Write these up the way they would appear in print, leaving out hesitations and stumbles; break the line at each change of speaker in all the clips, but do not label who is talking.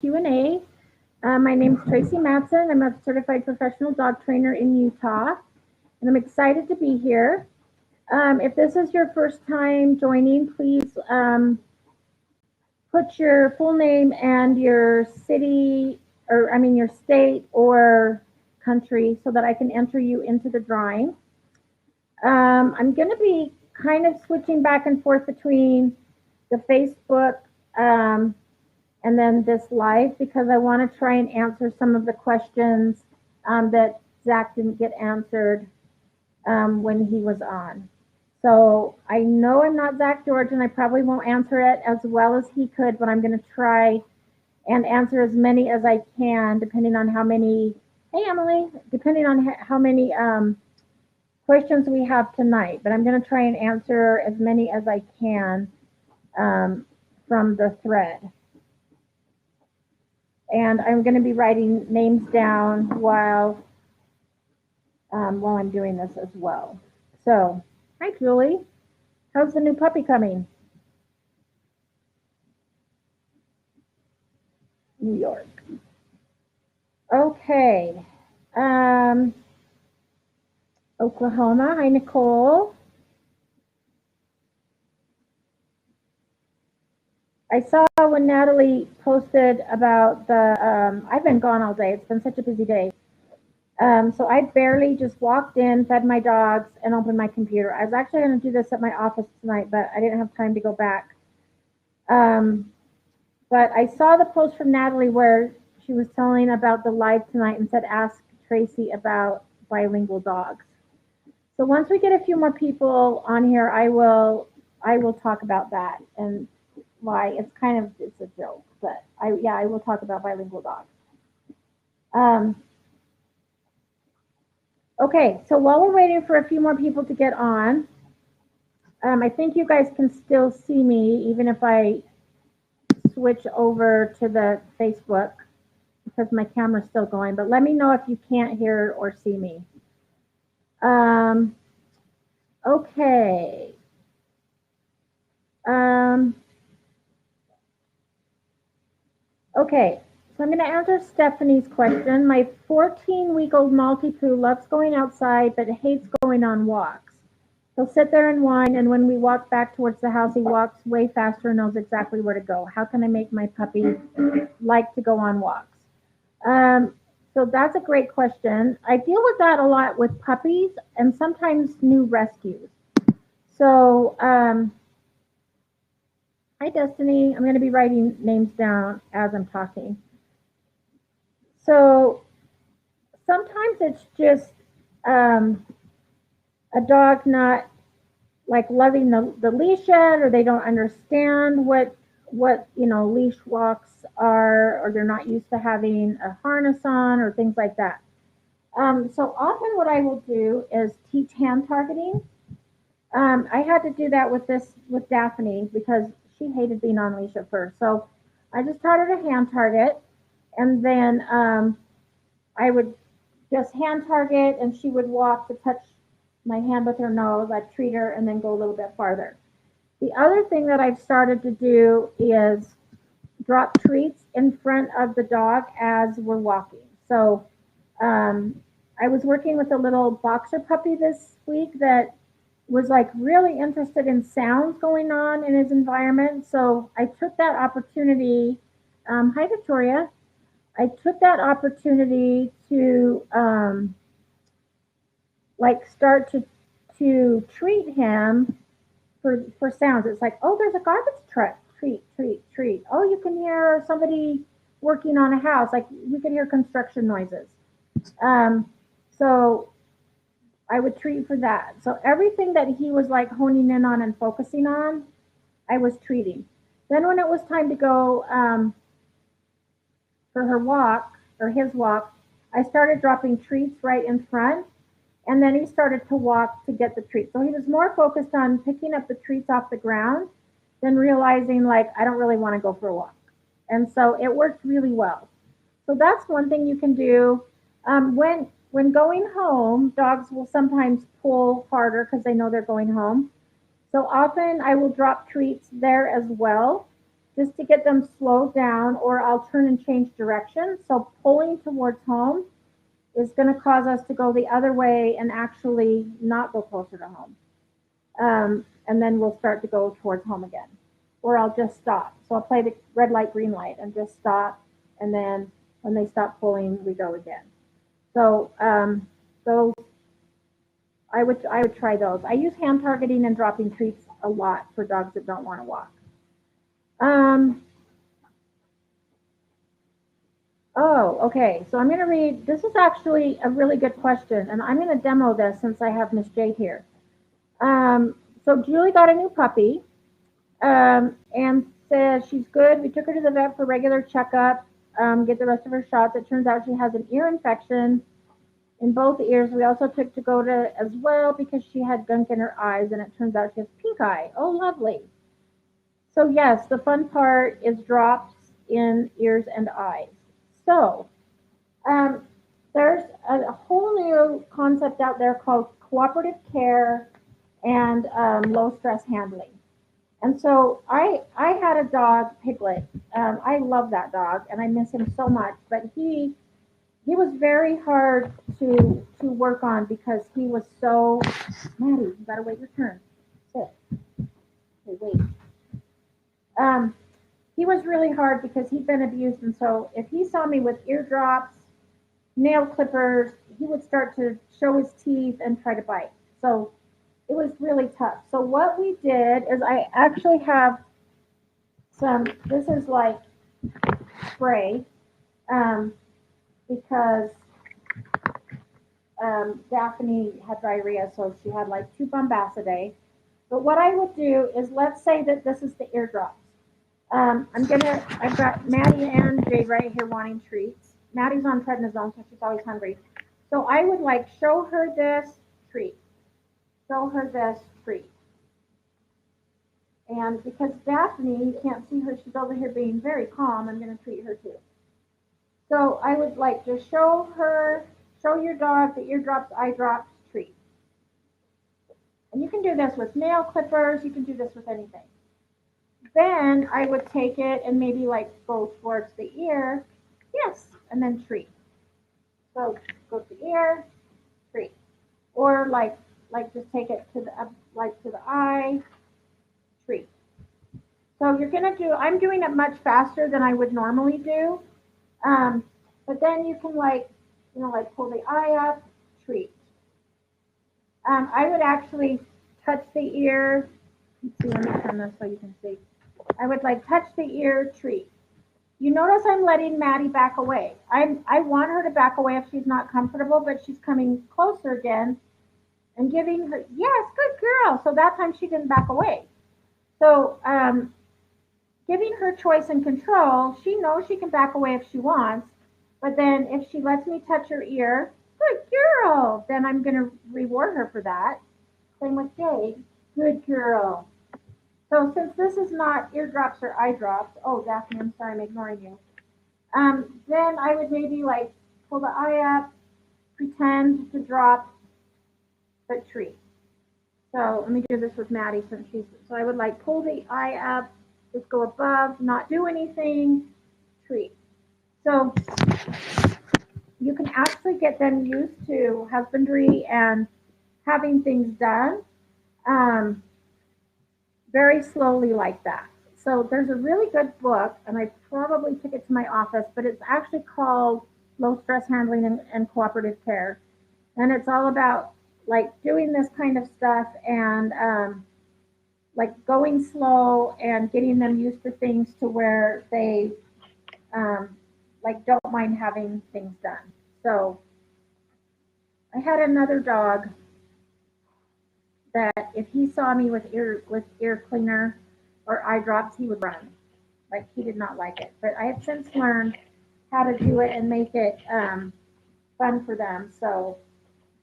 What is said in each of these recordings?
Q&A. My name is Tracy Matson. I'm a certified professional dog trainer in Utah, and I'm excited to be here. If this is your first time joining, please put your full name and your city, or I mean your state or country, so that I can enter you into the drawing. I'm going to be kind of switching back and forth between the Facebook and then this live, because I want to try and answer some of the questions that Zach didn't get answered when he was on. So I know I'm not Zach George, and I probably won't answer it as well as he could, but I'm going to try and answer as many as I can, depending on how many, hey Emily, depending on how many questions we have tonight. But I'm going to try and answer as many as I can from the thread. And I'm going to be writing names down while I'm doing this as well. So, hi Julie, how's the new puppy coming? New York. Okay. Oklahoma, hi Nicole. I saw when Natalie posted about the, I've been gone all day. It's been such a busy day. So I barely just walked in, fed my dogs, and opened my computer. I was actually going to do this at my office tonight, but I didn't have time to go back. But I saw the post from Natalie where she was telling about the live tonight and said, ask Tracy about bilingual dogs. So once we get a few more people on here, I will talk about that and why it's a joke, but I will talk about bilingual dogs. Okay, so while we're waiting for a few more people to get on, I think you guys can still see me even if I switch over to the Facebook, because my camera's still going, but let me know if you can't hear or see me. Okay. Okay, so I'm going to answer Stephanie's question. My 14-week-old Maltipoo loves going outside but hates going on walks. He'll sit there and whine, and when we walk back towards the house, he walks way faster and knows exactly where to go. How can I make my puppy like to go on walks? So that's a great question. I deal with that a lot with puppies and sometimes new rescues. So, hi, Destiny. I'm going to be writing names down as I'm talking. So sometimes it's just a dog not like loving the leash yet, or they don't understand what leash walks are, or they're not used to having a harness on or things like that. So often what I will do is teach hand targeting. I had to do that with Daphne because she hated being on leash at first. So I just taught her to hand target, and then I would just hand target, and she would walk to touch my hand with her nose. I'd treat her and then go a little bit farther. The other thing that I've started to do is drop treats in front of the dog as we're walking. So I was working with a little boxer puppy this week that was like really interested in sounds going on in his environment. So I took that opportunity. Hi, Victoria. I took that opportunity to start to treat him for sounds. It's like, oh, there's a garbage truck. Treat. Oh, you can hear somebody working on a house. Like you can hear construction noises. So I would treat for that. So everything that he was like honing in on and focusing on, I was treating. Then when it was time to go for her walk or his walk, I started dropping treats right in front, and then he started to walk to get the treats. So he was more focused on picking up the treats off the ground than realizing like, I don't really want to go for a walk. And so it worked really well. So that's one thing you can do. When going home, dogs will sometimes pull harder because they know they're going home. So often I will drop treats there as well, just to get them slowed down, or I'll turn and change direction. So pulling towards home is going to cause us to go the other way and actually not go closer to home. And then we'll start to go towards home again. Or I'll just stop. So I'll play the red light, green light, and just stop. And then when they stop pulling, we go again. So those, I would try those. I use hand targeting and dropping treats a lot for dogs that don't want to walk. Oh, okay. So I'm going to read. This is actually a really good question, and I'm going to demo this since I have Miss Jade here. So Julie got a new puppy, and says she's good. We took her to the vet for regular checkup, get the rest of her shots. It turns out she has an ear infection in both ears. We also took to go to as well because she had gunk in her eyes, and it turns out she has pink eye. Oh, lovely. So yes, the fun part is drops in ears and eyes. So there's a whole new concept out there called cooperative care and low stress handling. And so I had a dog, Piglet. I love that dog, and I miss him so much. But he was very hard to work on because he was so. Maddie, you gotta wait your turn. Sit. Okay, wait. He was really hard because he'd been abused, and so if he saw me with eardrops, nail clippers, he would start to show his teeth and try to bite. So it was really tough. So what we did is I actually have some. This is like spray, because Daphne had diarrhea, so she had like 2 Bombas a day. But what I would do is, let's say that this is the eardrops. I've got Maddie and Jade right here wanting treats. Maddie's on prednisone, so she's always hungry. So I would like show her this treat, show her this treat. And because Daphne, you can't see her, she's over here being very calm, I'm going to treat her too. So I would like just show your dog the eardrops, eye drops treat. And you can do this with nail clippers, you can do this with anything. Then I would take it and maybe like go towards the ear, yes, and then treat. So go to the ear, treat. Or like just take it to the eye, treat. So you're gonna do. I'm doing it much faster than I would normally do, but then you can like pull the eye up, treat. I would actually touch the ear. Let's see, let me turn this so you can see. I would like touch the ear, treat. You notice I'm letting Maddie back away. I want her to back away if she's not comfortable, but she's coming closer again and giving her, yes, good girl. So that time she didn't back away. So giving her choice and control, she knows she can back away if she wants, but then if she lets me touch her ear, good girl, then I'm going to reward her for that. Same with Jade, good girl. So since this is not eardrops or eye drops, oh, Daphne, I'm sorry, I'm ignoring you. Then I would maybe like pull the eye up, pretend to drop, but treat. So let me do this with Maddie so I would like pull the eye up, just go above, not do anything, treat. So you can actually get them used to husbandry and having things done very slowly like that. So there's a really good book, and I probably took it to my office, but it's actually called Low Stress Handling and Cooperative Care. And it's all about like doing this kind of stuff and like going slow and getting them used to things to where they like don't mind having things done. So I had another dog that if he saw me with ear cleaner or eye drops, he would run. Like he did not like it. But I have since learned how to do it and make it fun for them. So,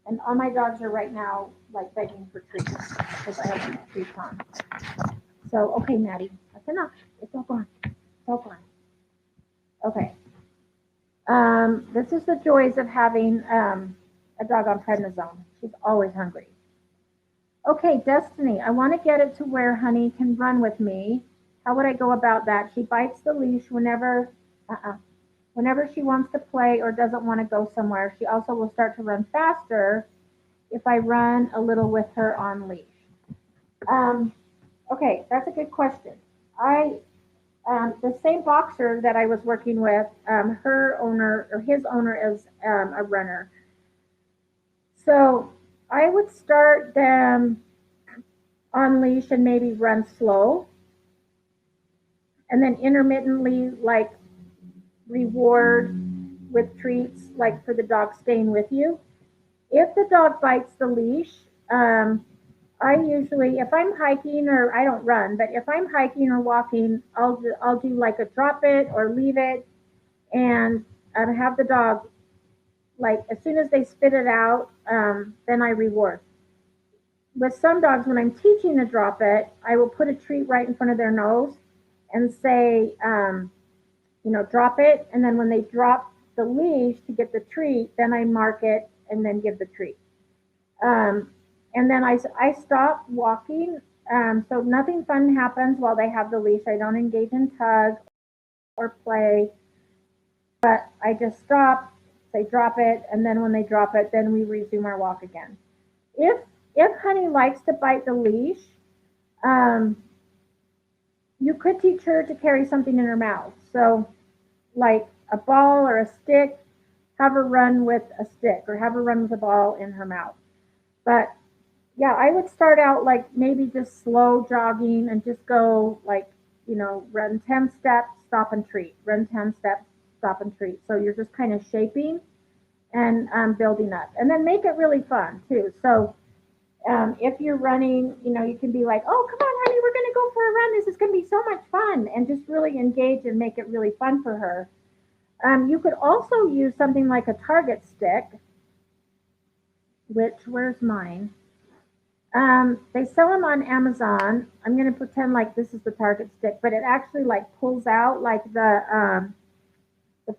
and all my dogs are right now like begging for treats because I have treats on. So, okay, Maddie, that's enough. It's all gone. It's all gone. Okay. This is the joys of having a dog on prednisone. She's always hungry. Okay, Destiny, I want to get it to where Honey can run with me. How would I go about that? She bites the leash whenever, whenever she wants to play or doesn't want to go somewhere. She also will start to run faster if I run a little with her on leash. Um, okay, that's a good question. I the same boxer that I was working with, her owner or his owner is a runner. So I would start them on leash and maybe run slow, and then intermittently like reward with treats, like for the dog staying with you. If the dog bites the leash, I usually, if I'm hiking or I don't run, but if I'm hiking or walking, I'll do like a drop it or leave it, and have the dog like as soon as they spit it out, then I reward. With some dogs, when I'm teaching to drop it, I will put a treat right in front of their nose and say, drop it. And then when they drop the leash to get the treat, then I mark it and then give the treat. Um, and then I stop walking. So nothing fun happens while they have the leash. I don't engage in tug or play, but I just stop, they drop it, and then when they drop it, then we resume our walk again. If if Honey likes to bite the leash, um, you could teach her to carry something in her mouth. So like a ball or a stick, have her run with a stick or have her run with a ball in her mouth. But yeah, I would start out like maybe just slow jogging and just go like, run 10 steps, stop and treat, run 10 steps, stop and treat. So you're just kind of shaping and building up. And then make it really fun too. So if you're running, you can be like, oh, come on, honey, we're going to go for a run. This is going to be so much fun. And just really engage and make it really fun for her. You could also use something like a target stick, which, where's mine? They sell them on Amazon. I'm going to pretend like this is the target stick, but it actually like pulls out like the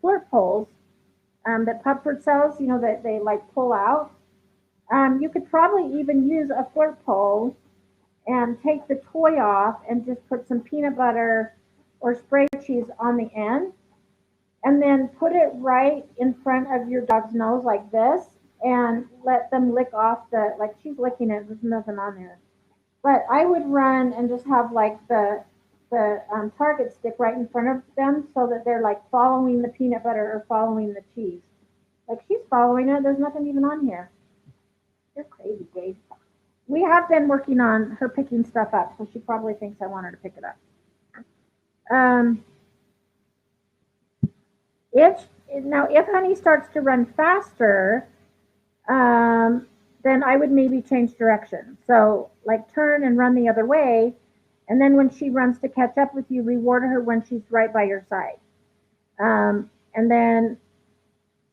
flirt poles that Pupford sells, that they like pull out. You could probably even use a flirt pole and take the toy off and just put some peanut butter or spray cheese on the end, and then put it right in front of your dog's nose like this, and let them lick off like she's licking it, there's nothing on there. But I would run and just have like the target stick right in front of them so that they're like following the peanut butter or following the cheese. Like she's following it, there's nothing even on here. You're crazy, Gabe. We have been working on her picking stuff up, so she probably thinks I want her to pick it up. Um, if Honey starts to run faster, then I would maybe change direction. So like turn and run the other way, and then when she runs to catch up with you, reward her when she's right by your side. And then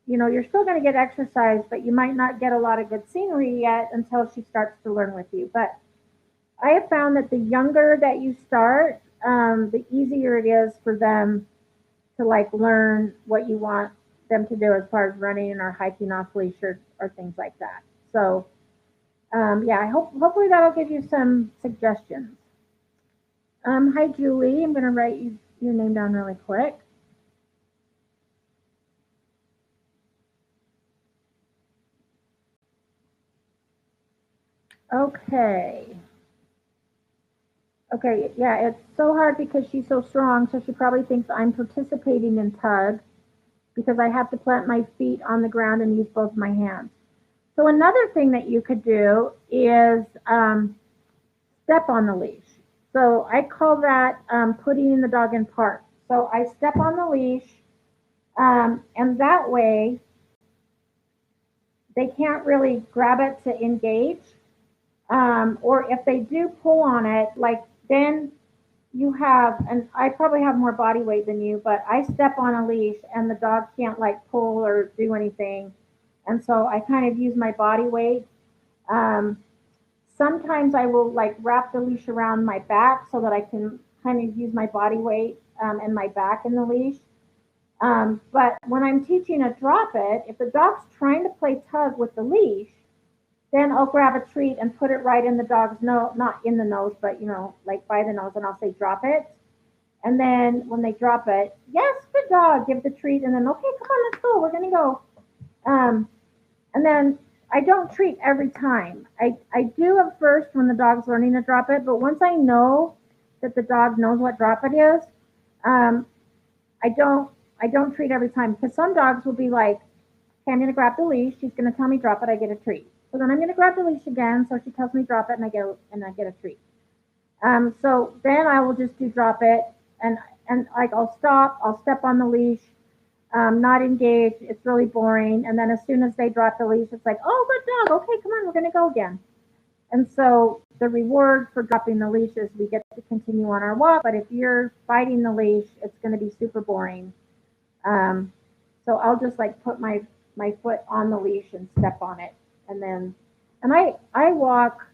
you're still going to get exercise, but you might not get a lot of good scenery yet until she starts to learn with you. But I have found that the younger that you start, the easier it is for them to like learn what you want them to do as far as running or hiking off leash or things like that. So yeah, hopefully that'll give you some suggestions. Hi Julie, I'm going to write your name down really quick. Okay. Okay, yeah, it's so hard because she's so strong, so she probably thinks I'm participating in tug because I have to plant my feet on the ground and use both my hands. So another thing that you could do is step on the leash. So I call that putting the dog in park. So I step on the leash, and that way they can't really grab it to engage. Or if they do pull on it, like then you have, and I probably have more body weight than you, but I step on a leash and the dog can't like pull or do anything. And so I kind of use my body weight. Um, Sometimes I will like wrap the leash around my back so that I can kind of use my body weight and my back in the leash. But when I'm teaching a drop it, if the dog's trying to play tug with the leash, then I'll grab a treat and put it right in the dog's nose, not in the nose, but like by the nose, and I'll say drop it. And then when they drop it, yes, good dog, give the treat, and then okay, come on, let's go, we're gonna go. Um, and then I don't treat every time. I do at first when the dog's learning to drop it, but once I know that the dog knows what drop it is, um, I don't I don't treat every time because some dogs will be like, okay, I'm gonna grab the leash. She's gonna tell me drop it. I get a treat. So then I'm gonna grab the leash again. So she tells me drop it, and I get a treat. So then I will just do drop it, and like I'll stop. I'll step on the leash, not engage. It's really boring. And then as soon as they drop the leash, it's like, oh, good dog. Okay, come on, we're gonna go again. And so the reward for dropping the leash is we get to continue on our walk. But if you're biting the leash, it's going to be super boring. Um, so I'll just like put my foot on the leash and step on it, and then and I walk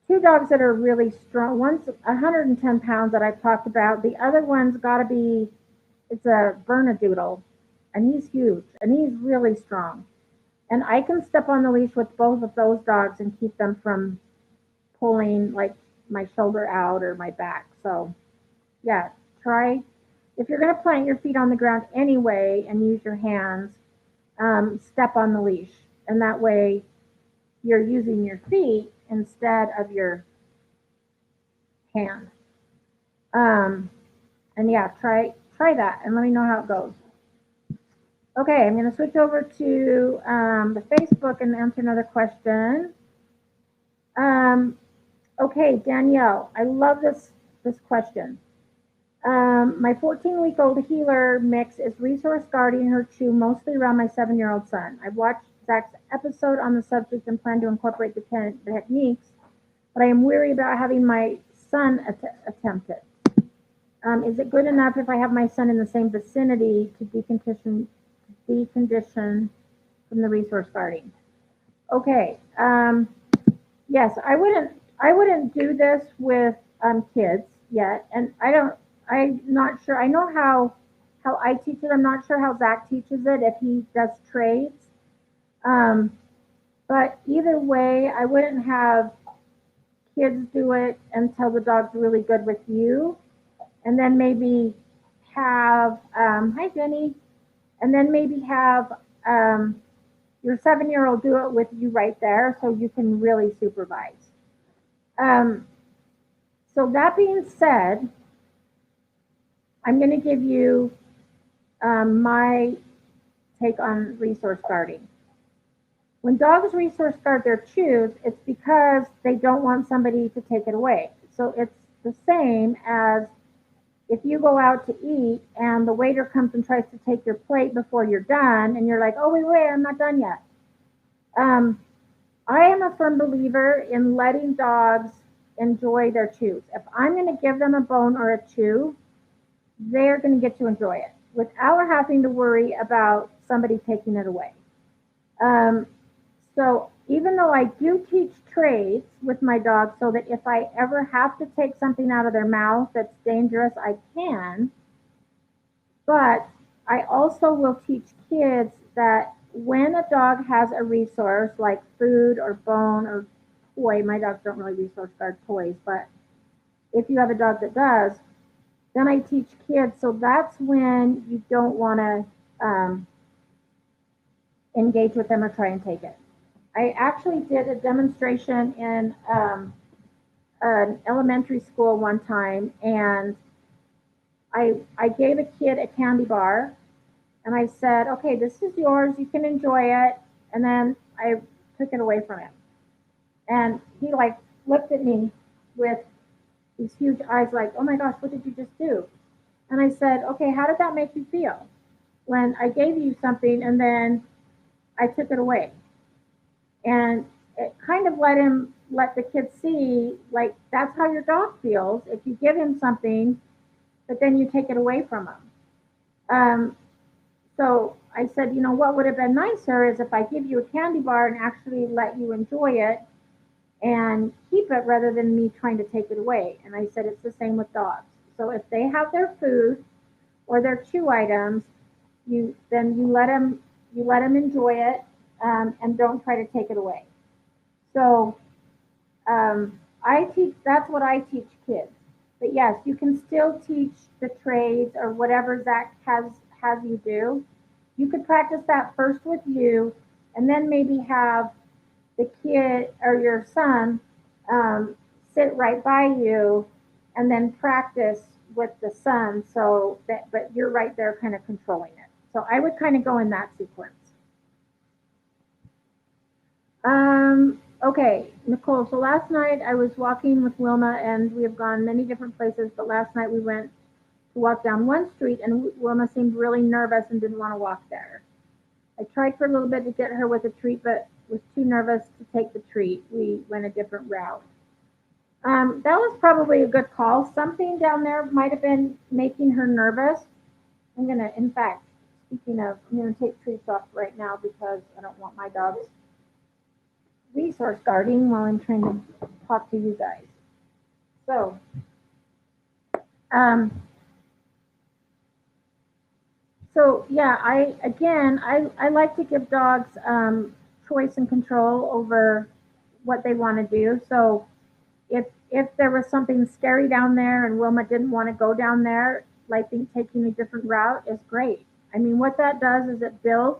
two dogs that are really strong. One's 110 pounds that I've talked about. The other one's got to be it's a Bernedoodle, and he's huge and he's really strong. And I can step on the leash with both of those dogs and keep them from pulling like my shoulder out or my back. So yeah, try if you're going to plant your feet on the ground anyway and use your hands, step on the leash, and that way you're using your feet instead of your hand. Um, and yeah, try that and let me know how it goes. Okay, I'm going to switch over to the Facebook and answer another question. Um, okay, Danielle, I love this question. My 14-week-old healer mix is resource guarding her chew mostly around my 7-year-old son. I've watched Zach's episode on the subject and plan to incorporate the techniques, but I am weary about having my son attempt it. Is it good enough if I have my son in the same vicinity to decondition from the resource guarding? Okay. Yes, I wouldn't do this with kids yet, and I'm not sure. I know how I teach it. I'm not sure how Zach teaches it if he does trades. Um, but either way, I wouldn't have kids do it until the dog's really good with you, and then maybe have hi Jenny, and then maybe have your 7-year-old do it with you right there, so you can really supervise. Um, so that being said, I'm going to give you my take on resource guarding. When dogs resource guard their chews, it's because they don't want somebody to take it away. So it's the same as if you go out to eat and the waiter comes and tries to take your plate before you're done, and you're like, oh, wait, I'm not done yet. Um, I am a firm believer in letting dogs enjoy their chews. If I'm going to give them a bone or a chew, they're going to get to enjoy it without having to worry about somebody taking it away. Um, so even though I do teach trades with my dogs so that if I ever have to take something out of their mouth that's dangerous, I can. But I also will teach kids that when a dog has a resource like food or bone or toy, my dogs don't really resource guard toys, but if you have a dog that does, then I teach kids. So that's when you don't want to engage with them or try and take it. I actually did a demonstration in an elementary school one time, and I gave a kid a candy bar, and I said, okay, this is yours, you can enjoy it, and then I took it away from him. And he like looked at me with these huge eyes like, oh my gosh, what did you just do? And I said, okay, how did that make you feel when I gave you something and then I took it away? And it kind of let the kid see like that's how your dog feels if you give him something, but then you take it away from him. Um, so I said, what would have been nicer is if I give you a candy bar and actually let you enjoy it and keep it rather than me trying to take it away. And I said it's the same with dogs. So if they have their food or their chew items, you let them enjoy it, and don't try to take it away. So I teach. That's what I teach kids. But yes, you can still teach the trades or whatever Zach has you do. You could practice that first with you, and then maybe have the kid or your son um, sit right by you, and then practice with the son. So that, but you're right there, kind of controlling it. So I would kind of go in that sequence. Okay, Nicole. So last night I was walking with Wilma, and we have gone many different places. But last night we went to walk down one street, and Wilma seemed really nervous and didn't want to walk there. I tried for a little bit to get her with a treat, but was too nervous to take the treat. We went a different route. That was probably a good call. Something down there might have been making her nervous. I'm gonna, in fact, speaking of, I'm gonna take treats off right now because I don't want my dogs resource guarding while I'm trying to talk to you guys. So, um, so yeah, I like to give dogs choice and control over what they want to do. So if there was something scary down there and Wilma didn't want to go down there, like taking a different route is great. I mean, what that does is it builds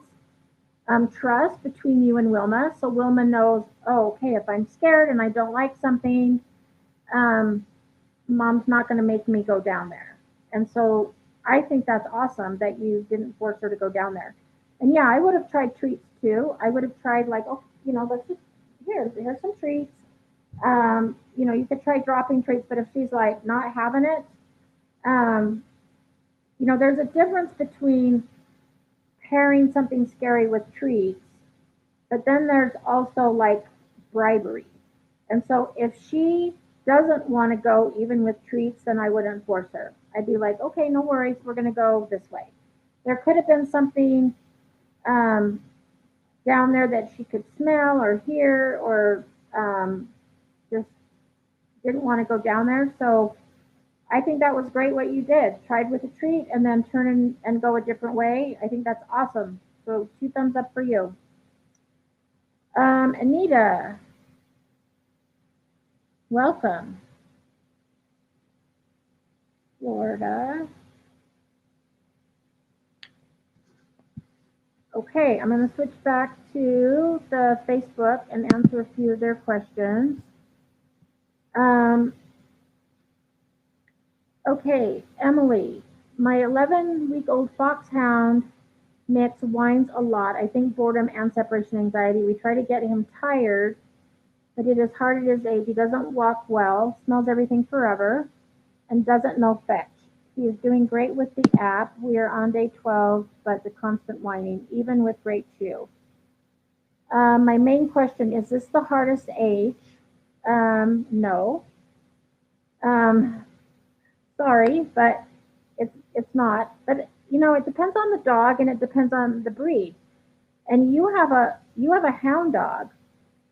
trust between you and Wilma. So Wilma knows, oh, okay, if I'm scared and I don't like something, um, mom's not going to make me go down there. And so I think that's awesome that you didn't force her to go down there. And yeah, I would have tried treats too. I would have tried like, oh, let's just here's some treats. You could try dropping treats, but if she's like not having it, um, there's a difference between pairing something scary with treats, but then there's also like bribery. And so if she doesn't want to go even with treats, then I wouldn't force her. I'd be like, okay, no worries, we're going to go this way. There could have been something um, down there that she could smell or hear or just didn't want to go down there. So I think that was great what you did. Tried with a treat and then turn and go a different way. I think that's awesome. So 2 thumbs up for you. Anita, welcome. Florida. Okay, I'm going to switch back to the Facebook and answer a few of their questions. Um, okay, Emily, my 11-week-old foxhound mix whines a lot. I think boredom and separation anxiety. We try to get him tired, but it is hard at his age. He doesn't walk well, smells everything forever, and doesn't know fetch. He is doing great with the app. We are on day 12, but the constant whining, even with great chew. My main question is this the hardest age? No. Um, sorry, but it's not. But it depends on the dog and it depends on the breed. And you have a hound dog,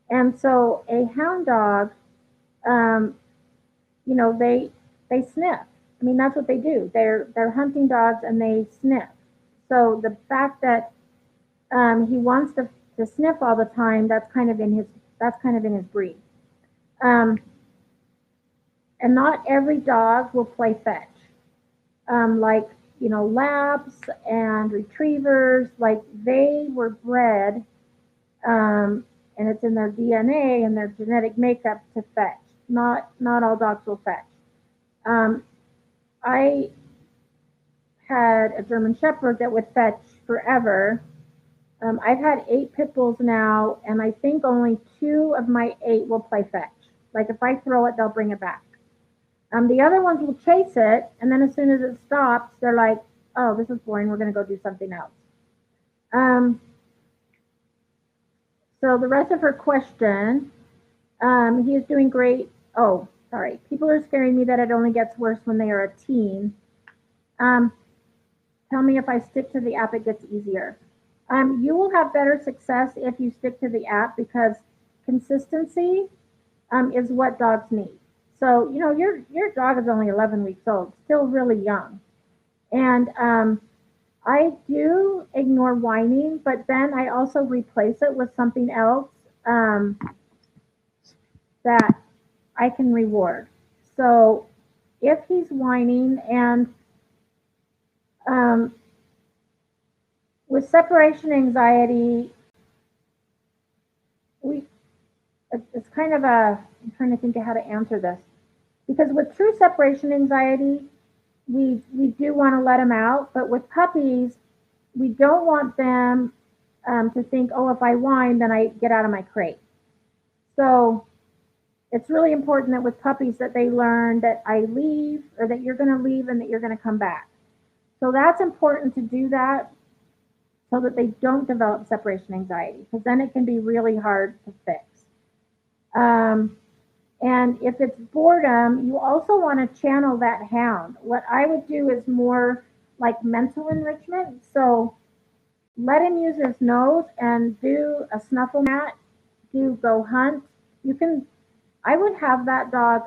and so a hound dog, um, they sniff. I mean, that's what they do. They're hunting dogs and they sniff. So the fact that he wants to sniff all the time, that's kind of in his breed. Um, and not every dog will play fetch. Like labs and retrievers, like they were bred, and it's in their DNA and their genetic makeup to fetch. Not all dogs will fetch. Um, I had a German Shepherd that would fetch forever. I've had 8 pit bulls now, and I think only 2 of my 8 will play fetch. Like if I throw it, they'll bring it back. The other ones will chase it, and then as soon as it stops, they're like, "Oh, this is boring. We're going to go do something else." Um, so the rest of her question, he is doing great. Oh, sorry. People are scaring me that it only gets worse when they are a teen. Um, tell me if I stick to the app, it gets easier. You will have better success if you stick to the app because consistency is what dogs need. So your dog is only 11 weeks old, still really young, and I do ignore whining, but then I also replace it with something else um, that I can reward. So if he's whining, and um, with separation anxiety, we it's kind of a, I'm trying to think of how to answer this, because with true separation anxiety, we do want to let them out, but with puppies, we don't want them to think, oh, if I whine, then I get out of my crate. So it's really important that with puppies that they learn that I leave, or that you're going to leave and that you're going to come back. So that's important to do that so that they don't develop separation anxiety, because then it can be really hard to fix. Um, and if it's boredom, you also want to channel that hound. What I would do is more like mental enrichment. So let him use his nose and do a snuffle mat, do go hunt. You can, I would have that dog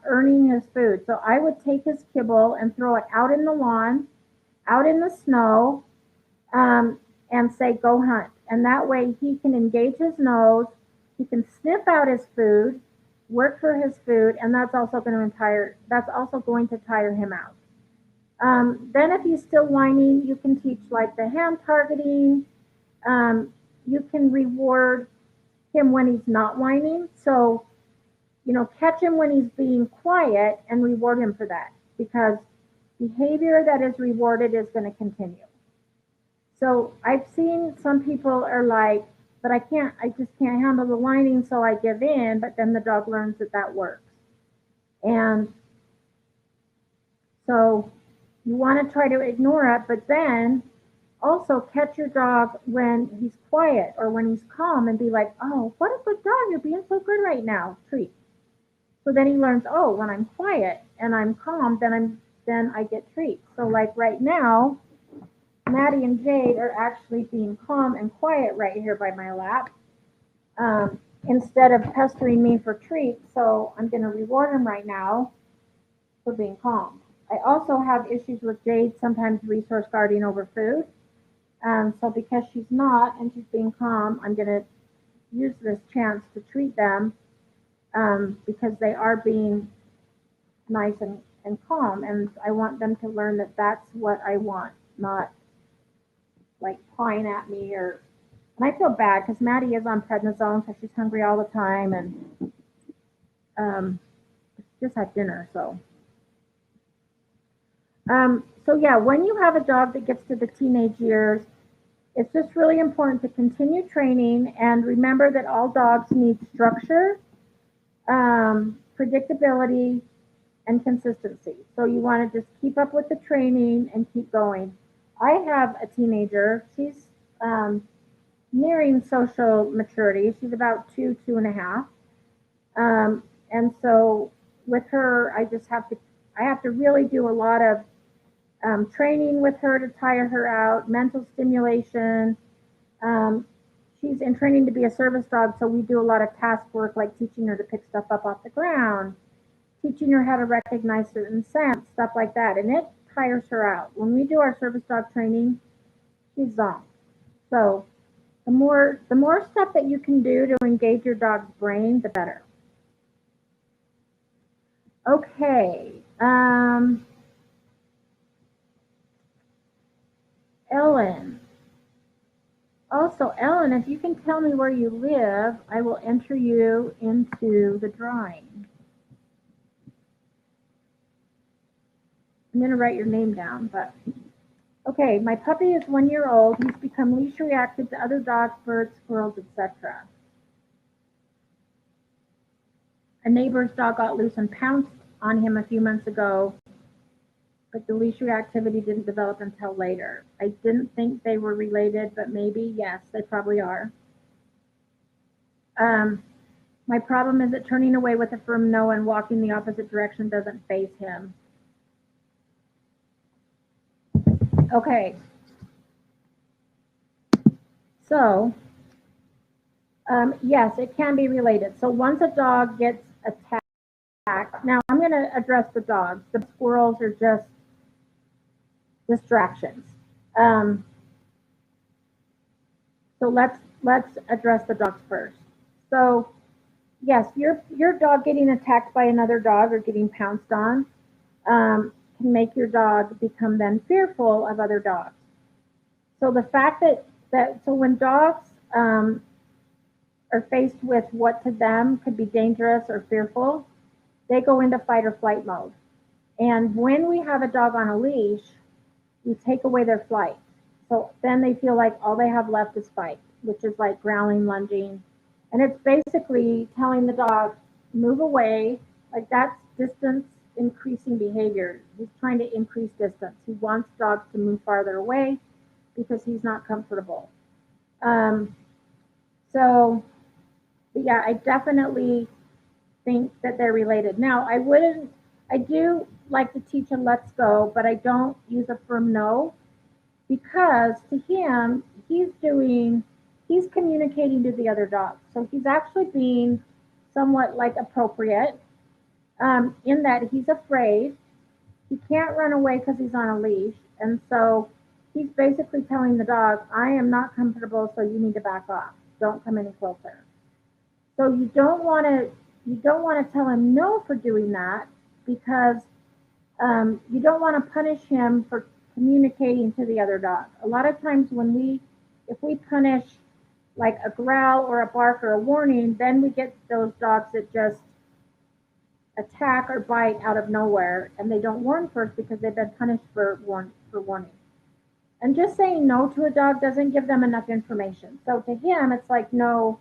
earning his food. So I would take his kibble and throw it out in the lawn, out in the snow, and say, go hunt. And that way he can engage his nose, he can sniff out his food, work for his food, and that's also going to tire him out. Then if he's still whining, you can teach like the hand targeting. You can reward him when he's not whining. So, catch him when he's being quiet and reward him for that, because behavior that is rewarded is going to continue. So I've seen some people are like, but I just can't handle the whining, so I give in, but then the dog learns that that works. And so you want to try to ignore it, but then also catch your dog when he's quiet or when he's calm and be like, oh, what a good dog, you're being so good right now, treat. So then he learns, oh, when I'm quiet and I'm calm, then I get treats. So like right now, Maddie and Jade are actually being calm and quiet right here by my lap, instead of pestering me for treats. So I'm going to reward them right now for being calm. I also have issues with Jade sometimes resource guarding over food. So because she's not and she's being calm, I'm going to use this chance to treat them, because they are being nice and calm. And I want them to learn that that's what I want, not like pawing at me. And I feel bad because Maddie is on prednisone, so she's hungry all the time, and just had dinner. So yeah, when you have a dog that gets to the teenage years, it's just really important to continue training and remember that all dogs need structure, predictability, and consistency. So you want to just keep up with the training and keep going. I have a teenager. She's nearing social maturity. She's about 2.5. And so with her, I have to really do a lot of training with her to tire her out, mental stimulation. She's in training to be a service dog, so we do a lot of task work, like teaching her to pick stuff up off the ground, teaching her how to recognize certain scents, stuff like that. And it tires her out. When we do our service dog training, she's zonked. So the more stuff that you can do to engage your dog's brain, the better. Okay. Ellen. Also, Ellen, if you can tell me where you live, I will enter you into the drawing. I'm going to write your name down, but okay, my puppy is 1 year old. He's become leash reactive to other dogs, birds, squirrels, etc. A neighbor's dog got loose and pounced on him a few months ago, but the leash reactivity didn't develop until later. I didn't think they were related, but maybe, yes, they probably are. My problem is that turning away with a firm no and walking the opposite direction doesn't faze him. Okay. So, yes, it can be related. So once a dog gets attacked, now I'm going to address the dogs. The squirrels are just distractions. So let's address the dogs first. So yes, your dog getting attacked by another dog or getting pounced on, can make your dog become then fearful of other dogs. So the fact that when dogs are faced with what to them could be dangerous or fearful, they go into fight or flight mode. And when we have a dog on a leash, we take away their flight. So then they feel like all they have left is fight, which is like growling, lunging. And it's basically telling the dog, move away. Like that's distance increasing behavior. He's trying to increase distance. He wants dogs to move farther away because he's not comfortable. Um, so, yeah, I definitely think that they're related. Now, I do like to teach a let's go, but I don't use a firm no because to him, he's communicating to the other dog. So he's actually being somewhat like appropriate in that he's afraid. He can't run away because he's on a leash. And so he's basically telling the dog, I am not comfortable, so you need to back off. Don't come any closer. So you don't want to tell him no for doing that because you don't want to punish him for communicating to the other dog. A lot of times if we punish like a growl or a bark or a warning, then we get those dogs that just attack or bite out of nowhere and they don't warn first because they've been punished for warning. And just saying no to a dog doesn't give them enough information. So to him, it's like, no,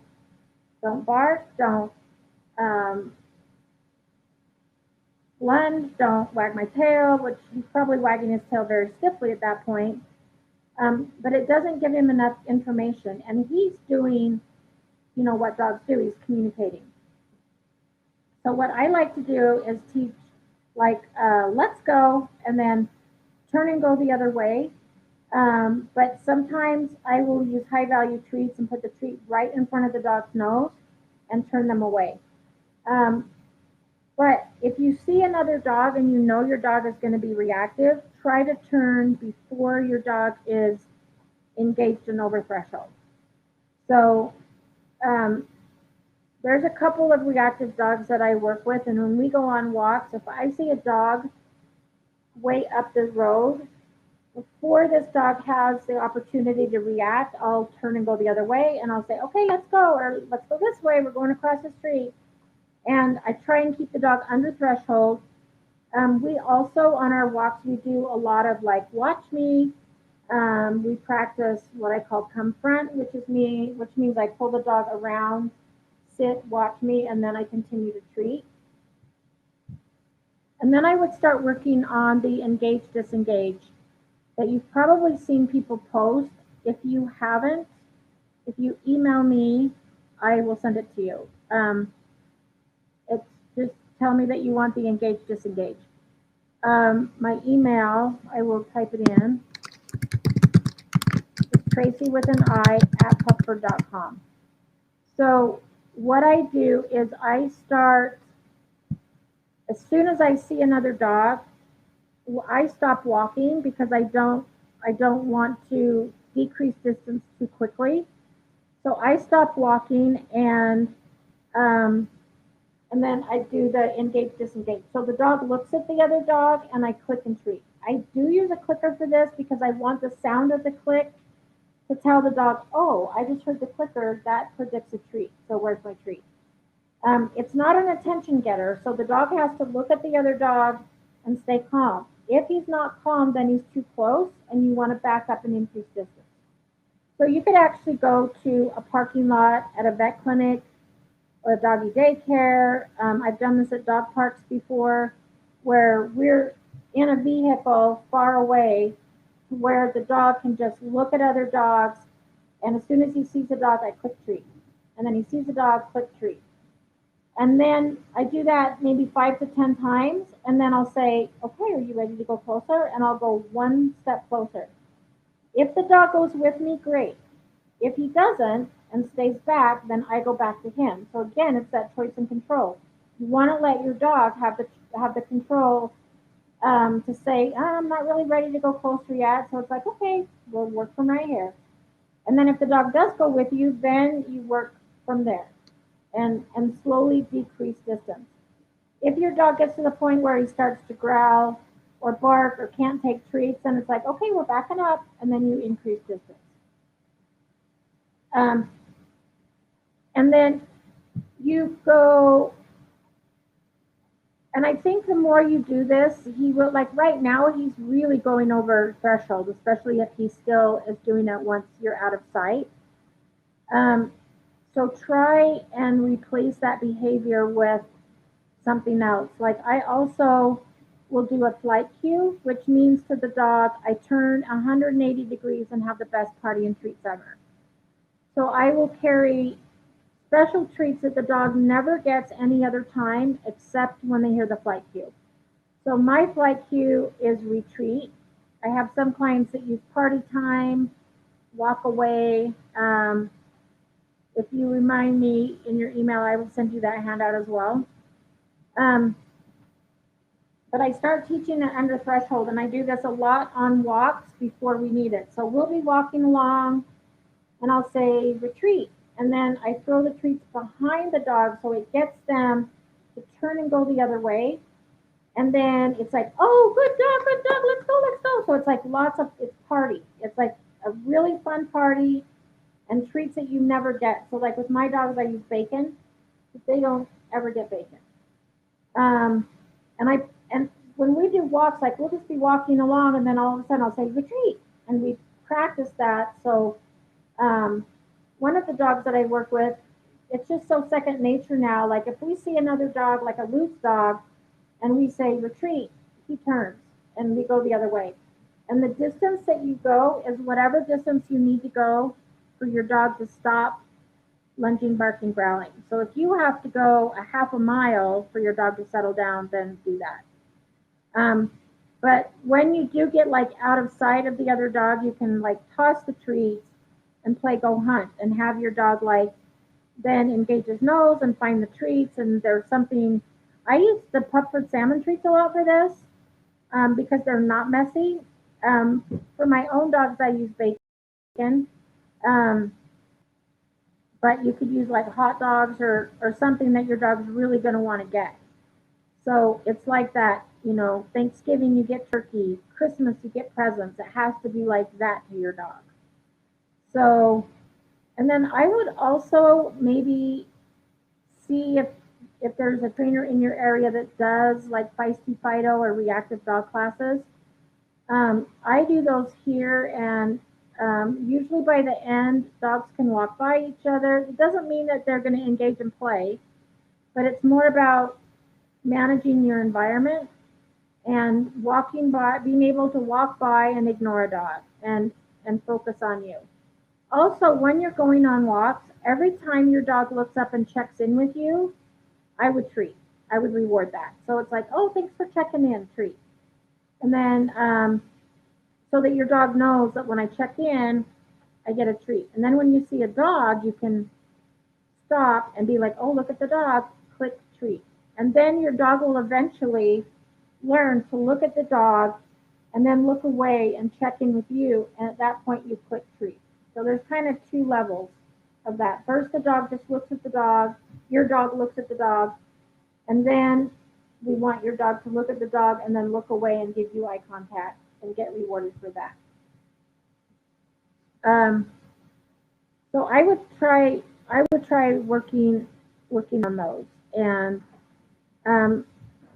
don't bark, don't um, lunge, don't wag my tail, which he's probably wagging his tail very stiffly at that point. But it doesn't give him enough information. And he's doing, what dogs do, he's communicating. So what I like to do is teach like, let's go, and then turn and go the other way. But sometimes I will use high value treats and put the treat right in front of the dog's nose and turn them away. But if you see another dog and you know your dog is going to be reactive, try to turn before your dog is engaged and over threshold. So there's a couple of reactive dogs that I work with, and when we go on walks, if I see a dog way up the road, before this dog has the opportunity to react, I'll turn and go the other way, and I'll say, okay, let's go, or let's go this way, we're going across the street. And I try and keep the dog under threshold. We also, on our walks, we do a lot of like, watch me. We practice what I call come front, which means I pull the dog around, sit, watch me, and then I continue to treat. And then I would start working on the engage, disengage that you've probably seen people post. If you haven't, if you email me, I will send it to you. It's just tell me that you want the engage, disengage. My email, I will type it in. It's Tracy with an I at pupford.com. So what I do is I start, as soon as I see another dog, I stop walking because I don't want to decrease distance too quickly. So I stop walking and then I do the engage, disengage. So the dog looks at the other dog and I click and treat. I do use a clicker for this because I want the sound of the click to tell the dog, oh, I just heard the clicker, that predicts a treat. So where's my treat? It's not an attention getter. So the dog has to look at the other dog and stay calm. If he's not calm, then he's too close and you want to back up and increase distance. So you could actually go to a parking lot at a vet clinic or a doggy daycare. I've done this at dog parks before where we're in a vehicle far away where the dog can just look at other dogs, and as soon as he sees a dog, I click treat. And then he sees a dog, click treat. And then I do that maybe 5 to 10 times, and then I'll say, okay, are you ready to go closer? And I'll go one step closer. If the dog goes with me, great. If he doesn't and stays back, then I go back to him. So again, it's that choice and control. You want to let your dog have the control to say, I'm not really ready to go closer yet. So it's like, okay, we'll work from right here. And then if the dog does go with you, then you work from there and slowly decrease distance. if your dog gets to the point where he starts to growl or bark or can't take treats, then it's like, okay, we're backing up, and then you increase distance. Um, and then you go, and I think the more you do this, he will, like right now, he's really going over threshold, especially if he still is doing it once you're out of sight. Um, so try and replace that behavior with something else. Like I also will do a flight cue, which means to the dog, I turn 180 degrees and have the best party and treats ever. So I will carry special treats that the dog never gets any other time except when they hear the flight cue. So my flight cue is retreat. I have some clients that use party time, walk away. If you remind me in your email, I will send you that handout as well. But I start teaching it under threshold, and I do this a lot on walks before we need it. So we'll be walking along, and I'll say retreat, and then I throw the treats behind the dog so it gets them to turn and go the other way. And then it's like, oh, good dog, let's go, let's go. So it's like it's party. It's like a really fun party and treats that you never get. So like with my dogs, I use bacon. They don't ever get bacon. Um, and when we do walks, like we'll just be walking along, and then all of a sudden I'll say retreat, and we practice that. So um, one of the dogs that I work with, it's just so second nature now. Like if we see another dog, like a loose dog, and we say retreat, he turns and we go the other way. And the distance that you go is whatever distance you need to go for your dog to stop lunging, barking, growling. So if you have to go a half a mile for your dog to settle down, then do that. But when you do get like out of sight of the other dog, you can like toss the treats and play go hunt and have your dog like then engage his nose and find the treats. And there's something, I use the Pupford salmon treats a lot for this because they're not messy. For my own dogs, I use bacon. Um, but you could use like hot dogs or something that your dog's really going to want to get. So it's like that, Thanksgiving you get turkey, Christmas you get presents. It has to be like that to your dog. So, and then I would also maybe see if there's a trainer in your area that does like feisty Fido or reactive dog classes. I do those here, and usually by the end, dogs can walk by each other. It doesn't mean that they're going to engage and play, but it's more about managing your environment and walking by, being able to walk by and ignore a dog and focus on you. Also, when you're going on walks, every time your dog looks up and checks in with you, I would treat. I would reward that. So it's like, oh, thanks for checking in, treat. And then so that your dog knows that when I check in, I get a treat. And then when you see a dog, you can stop and be like, oh, look at the dog, click treat. And then your dog will eventually learn to look at the dog and then look away and check in with you. And at that point, you click treat. So there's kind of two levels of that. First, the dog just looks at the dog, your dog looks at the dog, and then we want your dog to look at the dog and then look away and give you eye contact and get rewarded for that. So I would try working on those. And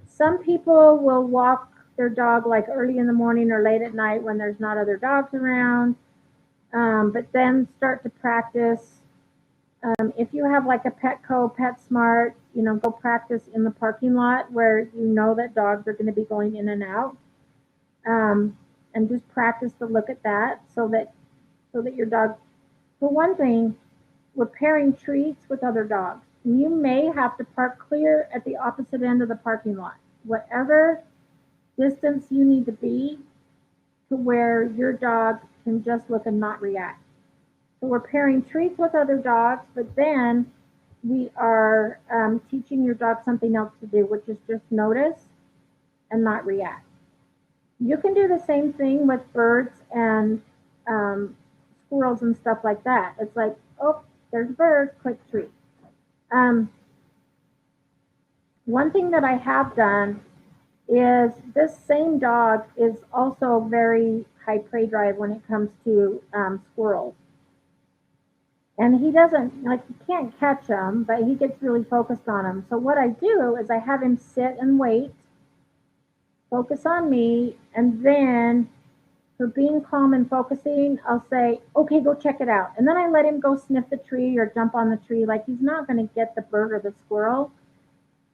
some people will walk their dog like early in the morning or late at night when there's not other dogs around. But then start to practice. If you have like a Petco, PetSmart, go practice in the parking lot where you know that dogs are going to be going in and out. And just practice to look at that so that your dog, for one thing, we're pairing treats with other dogs. You may have to park clear at the opposite end of the parking lot. Whatever distance you need to be to where your dog can just look and not react. So we're pairing treats with other dogs, but then we are teaching your dog something else to do, which is just notice and not react. You can do the same thing with birds and squirrels and stuff like that. It's like, oh, there's a bird, click treat. One thing that I have done is this same dog is also very high prey drive when it comes to squirrels. And he doesn't, like, he can't catch them, but he gets really focused on them. So what I do is I have him sit and wait, focus on me, and then for being calm and focusing, I'll say, okay, go check it out. And then I let him go sniff the tree or jump on the tree. Like, he's not going to get the bird or the squirrel.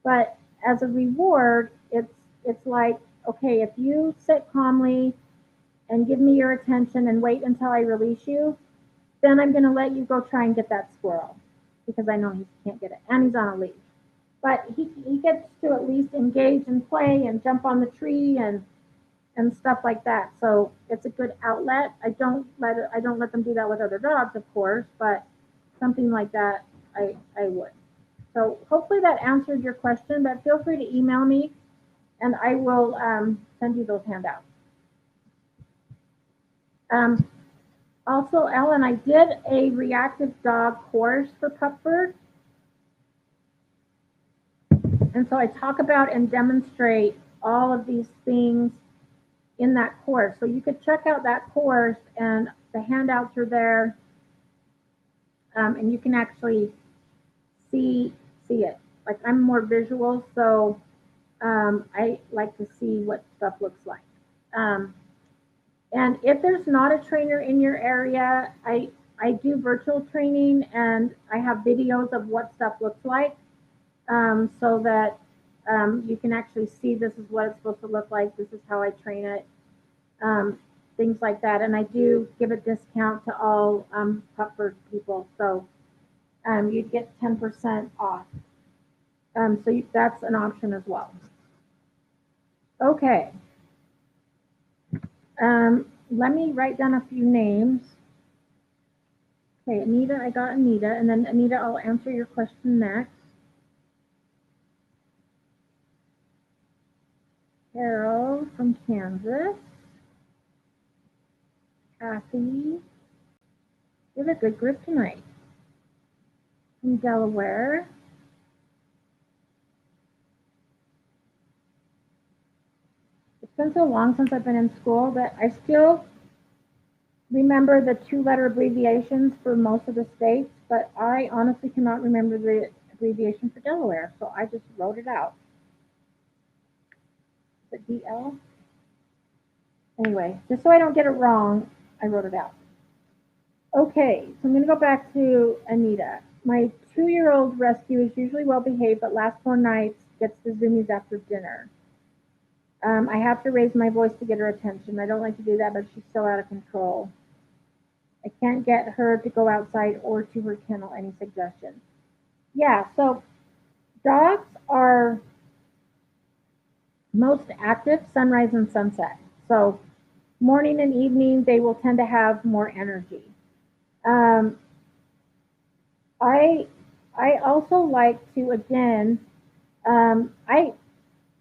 But as a reward, it's like, okay, if you sit calmly and give me your attention and wait until I release you, then I'm going to let you go try and get that squirrel because I know he can't get it. And he's on a leash. But he gets to at least engage and play and jump on the tree and stuff like that. So it's a good outlet. I don't let them do that with other dogs, of course, but something like that I would. So hopefully that answered your question, but feel free to email me and I will send you those handouts. Um, Also, Ellen, I did a reactive dog course for Pupford. And so I talk about and demonstrate all of these things in that course. So you could check out that course and the handouts are there. And you can actually see it. Like, I'm more visual, so I like to see what stuff looks like. Um, and if there's not a trainer in your area, I do virtual training and I have videos of what stuff looks like, so that you can actually see this is what it's supposed to look like. This is how I train it. Things like that. And I do give a discount to all Pupford people. So you'd get 10% off. So that's an option as well. Okay. Let me write down a few names. Okay, Anita, I got Anita. And then Anita, I'll answer your question next. Carol from Kansas. Kathy. You have a good group tonight. From Delaware. It's been so long since I've been in school that I still remember the 2-letter abbreviations for most of the states, but I honestly cannot remember the abbreviation for Delaware, so I just wrote it out. Is it DL? Anyway, just so I don't get it wrong, I wrote it out. Okay, so I'm going to go back to Anita. My 2-year-old rescue is usually well behaved, but last 4 nights gets the zoomies after dinner. I have to raise my voice to get her attention. I don't like to do that, but she's so out of control. I can't get her to go outside or to her kennel. Any suggestions? Yeah, so dogs are most active sunrise and sunset. So morning and evening, they will tend to have more energy. Um, I I also like to, again,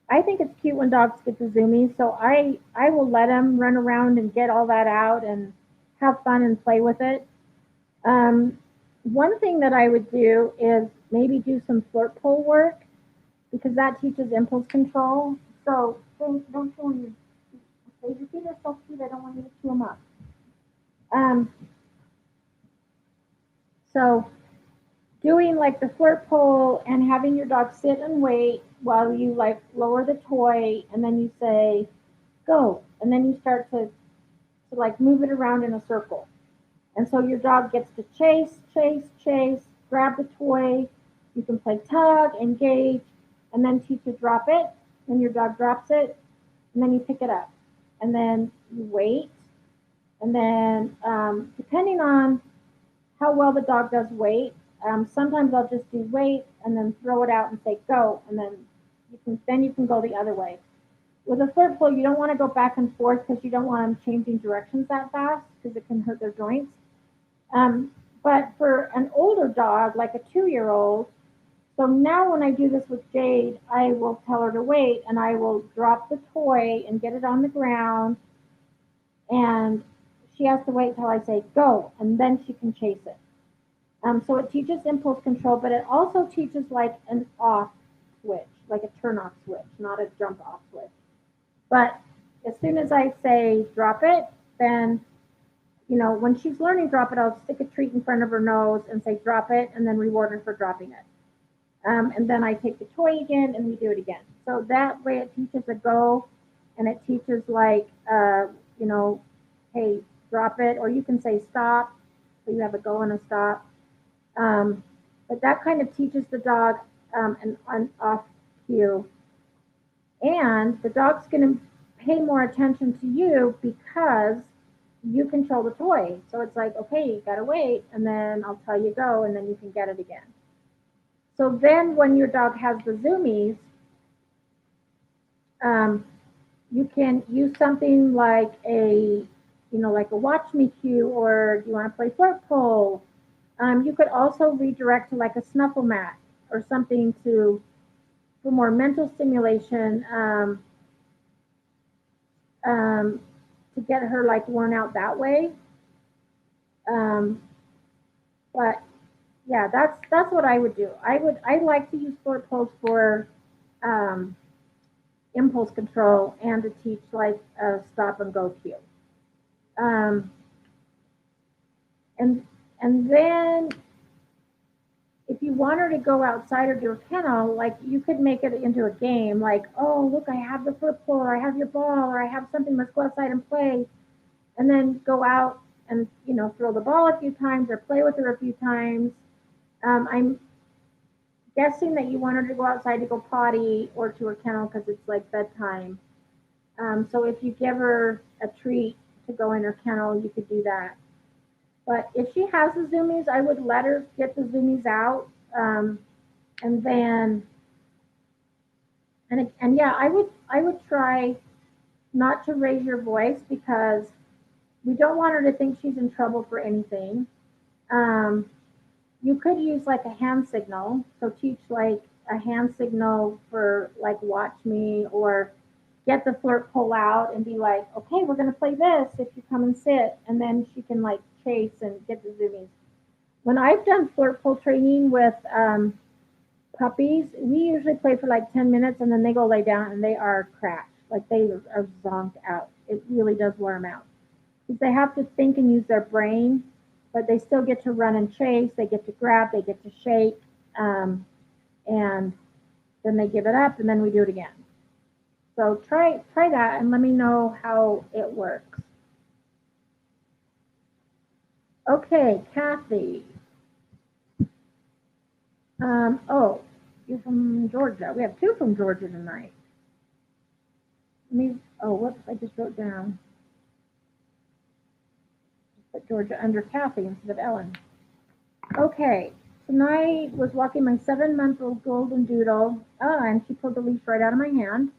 I think it's cute when dogs get the zoomies, so I will let them run around and get all that out and have fun and play with it. Um, One thing that I would do is maybe do some flirt pole work because that teaches impulse control. So don't chew on your feet are so cute. I don't want you to chew them up. Um, so doing like the flirt pole and having your dog sit and wait while you like lower the toy and then you say go and then you start to like move it around in a circle. And so your dog gets to chase, grab the toy. You can play tug, engage, and then teach to drop it. Then your dog drops it, and then you pick it up. And then you wait. And then, depending on how well the dog does wait, sometimes I'll just do wait and then throw it out and say go, and then you can go the other way. With a flirt pole, you don't want to go back and forth because you don't want them changing directions that fast because it can hurt their joints. But for an older dog, like a 2-year-old, so now when I do this with Jade, I will tell her to wait and I will drop the toy and get it on the ground. And she has to wait till I say go and then she can chase it. So it teaches impulse control, but it also teaches like an off switch. like a turn off switch, not a jump off switch. But as soon as I say drop it, then when she's learning drop it, I'll stick a treat in front of her nose and say drop it, and then reward her for dropping it. And then I take the toy again, and we do it again. So that way, it teaches a go, and it teaches like, hey, drop it, or you can say stop. So you have a go and a stop. But that kind of teaches the dog an on-off cue, and the dog's going to pay more attention to you because you control the toy. So it's like, okay, you gotta wait, and then I'll tell you go, and then you can get it again. So then when your dog has the zoomies, you can use something like like a watch me cue, or do you want to play flirt pull? You could also redirect to like a snuffle mat or something for more mental stimulation, to get her like worn out that way. Um, but yeah, that's what I would do. I like to use flirt pulls for um, impulse control and to teach like a stop and go cue. Um, and and then if you want her to go outside or do a kennel, like you could make it into a game, like, oh look, I have the flirt pull, or I have your ball, or I have something. Let's go outside and play, and then go out and throw the ball a few times or play with her a few times. I'm guessing that you want her to go outside to go potty or to her kennel because it's like bedtime. So if you give her a treat to go in her kennel, you could do that. But if she has the zoomies, I would let her get the zoomies out, and then and yeah, I would try not to raise your voice because we don't want her to think she's in trouble for anything. Um, you could use like a hand signal. So teach like a hand signal for like watch me, or get the flirt pull out and be like, okay, we're gonna play this if you come and sit, and then she can like chase and get the zoomies. When I've done flirt pull training with puppies, we usually play for like 10 minutes and then they go lay down and they are crashed. Like they are zonked out. It really does wear them out. Because they have to think and use their brain, but they still get to run and chase. They get to grab, they get to shake, and then they give it up, and then we do it again. So try that and let me know how it works. Okay, Kathy. Oh, you're from Georgia. We have two from Georgia tonight. Whoops, I just wrote down. Put Georgia under Kathy instead of Ellen. Okay, tonight was walking my 7-month-old golden doodle. Oh, and she pulled the leash right out of my hand.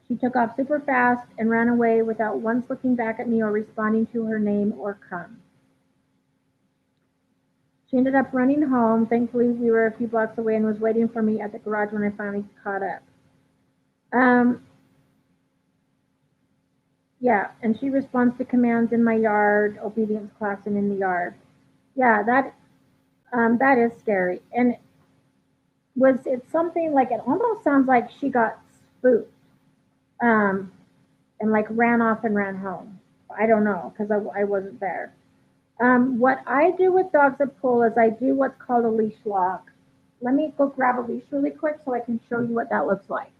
She took off super fast and ran away without once looking back at me or responding to her name or come. She ended up running home. Thankfully, we were a few blocks away and was waiting for me at the garage when I finally caught up. Yeah, and she responds to commands in my yard, obedience class, and in the yard. Yeah, that is scary. And was it something like, it almost sounds like she got spooked, and like ran off and ran home. I don't know because I wasn't there. What I do with dogs that pull is I do what's called a leash lock. Let me go grab a leash really quick so I can show you what that looks like.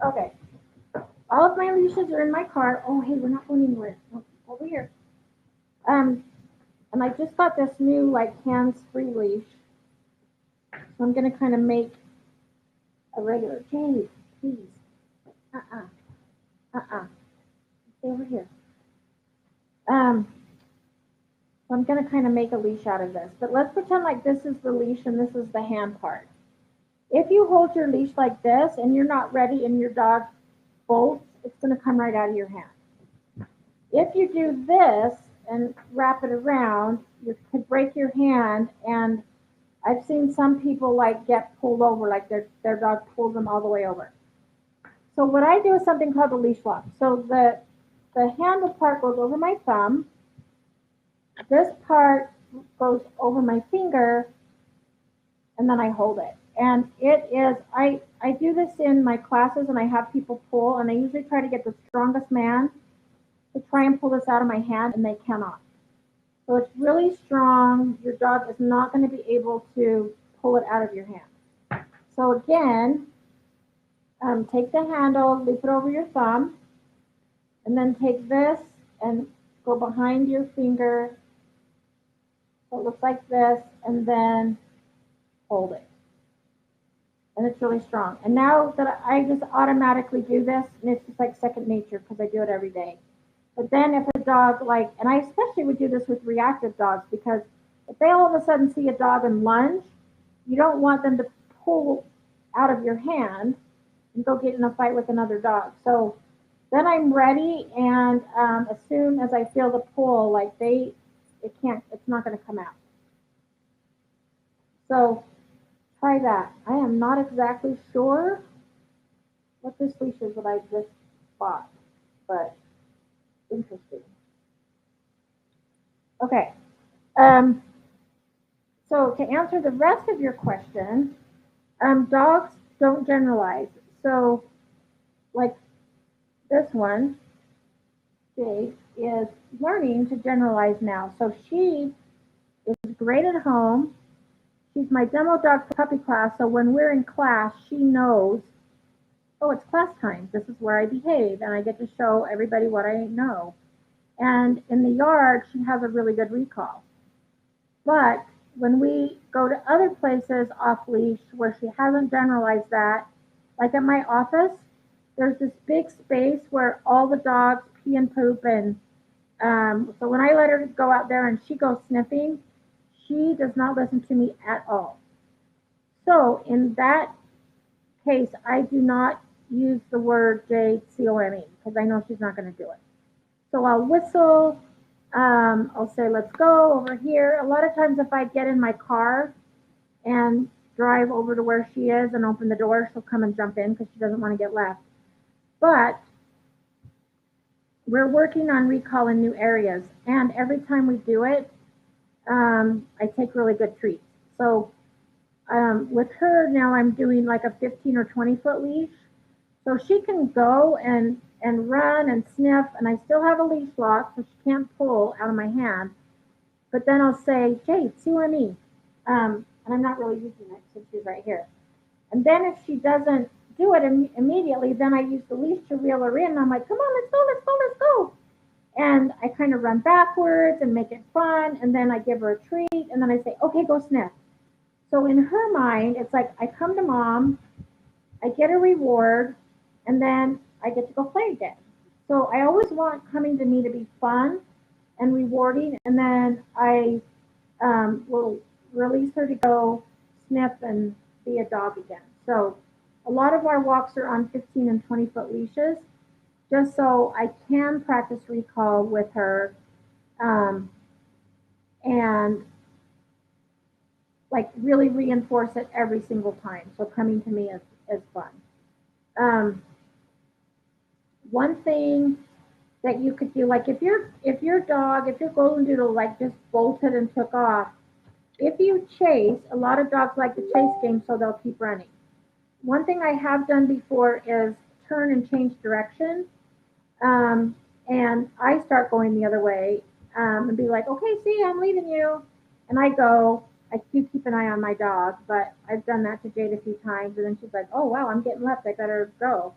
Okay. All of my leashes are in my car. Oh, hey, we're not going anywhere. over here. And I just got this new like hands-free leash. So I'm gonna kind of make a regular. Jade, please. Uh-uh. Uh-uh. Stay over here. So I'm gonna kind of make a leash out of this. But let's pretend like this is the leash and this is the hand part. If you hold your leash like this and you're not ready and your dog bolts, it's gonna come right out of your hand. If you do this and wrap it around, you could break your hand, and I've seen some people like get pulled over, like their dog pulls them all the way over. So what I do is something called the leash lock. So the handle part goes over my thumb. This part goes over my finger, and then I hold it. And it is, I do this in my classes, and I have people pull, and I usually try to get the strongest man to try and pull this out of my hand, and they cannot. So it's really strong. Your dog is not going to be able to pull it out of your hand. So again, take the handle, loop it over your thumb, and then take this and go behind your finger. So it looks like this, and then hold it. And it's really strong. And now that I just automatically do this, and it's just like second nature because I do it every day. But then if a dog like, and I especially would do this with reactive dogs, because if they all of a sudden see a dog and lunge, you don't want them to pull out of your hand and go get in a fight with another dog. So then I'm ready, and as soon as I feel the pull, like it's not going to come out. So try that. I am not exactly sure what this leash is that I just bought, but interesting. Okay. So to answer the rest of your question, dogs don't generalize. So like this one, Jade, is learning to generalize now. So she is great at home. She's my demo dog for puppy class. So when we're in class, she knows, oh, it's class time. This is where I behave, and I get to show everybody what I know. And in the yard, she has a really good recall. But when we go to other places off leash where she hasn't generalized that, like at my office, there's this big space where all the dogs pee and poop. And so when I let her go out there and she goes sniffing, she does not listen to me at all. So in that case, I do not use the word JCOME because I know she's not going to do it. So I'll whistle. I'll say, let's go over here. A lot of times if I get in my car and drive over to where she is and open the door, she'll come and jump in because she doesn't want to get left. But we're working on recall in new areas. And every time we do it, I take really good treats. So with her now, I'm doing like a 15 or 20 foot leash. So she can go and run and sniff, and I still have a leash lock, so she can't pull out of my hand. But then I'll say, Jade, see what I mean? And I'm not really using it since she's right here. And then if she doesn't do it immediately, then I use the leash to reel her in. And I'm like, come on, let's go, let's go, let's go. And I kind of run backwards and make it fun. And then I give her a treat. And then I say, okay, go sniff. So in her mind, it's like I come to mom, I get a reward, and then I get to go play again. So I always want coming to me to be fun and rewarding. And then I will release her to go sniff and be a dog again. So a lot of our walks are on 15 and 20 foot leashes, just so I can practice recall with her, and like really reinforce it every single time. So coming to me is fun. One thing that you could do, like if your golden doodle like just bolted and took off, if you chase, a lot of dogs like the chase game, so they'll keep running. One thing I have done before is turn and change direction, and I start going the other way, and be like, okay, see, I'm leaving you, and I go. I do keep an eye on my dog, but I've done that to Jade a few times, and then she's like, oh wow, I'm getting left, I better go.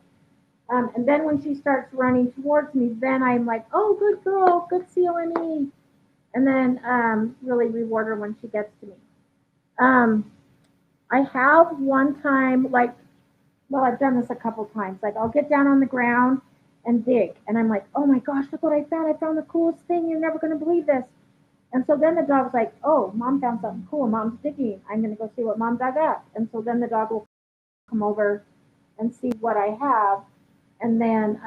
And then when she starts running towards me, then I'm like, oh, good girl, good COME. And then really reward her when she gets to me. Um, I have one time, like, well, I've done this a couple times. Like, I'll get down on the ground and dig. And I'm like, oh my gosh, look what I found. I found the coolest thing. You're never going to believe this. And so then the dog's like, oh, mom found something cool. Mom's digging. I'm going to go see what mom dug up. And so then the dog will come over and see what I have. And then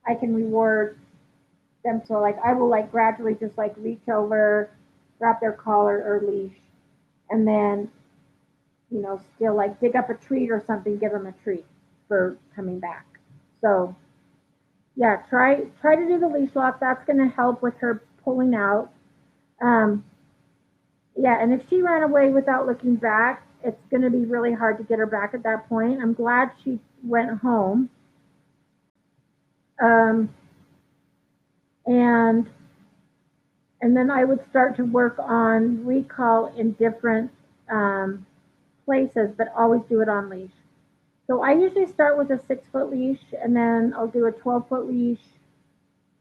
I can reward them. So, like, I will, like, gradually just, like, reach over, grab their collar or leash, and then, still, like, dig up a treat or something, give them a treat for coming back. So, yeah, try to do the leash lock. That's going to help with her pulling out. Um, yeah, and if she ran away without looking back, it's going to be really hard to get her back at that point. I'm glad she went home. Um, and and then I would start to work on recall in different places, but always do it on leash. So I usually start with a 6 foot leash, and then I'll do a 12 foot leash,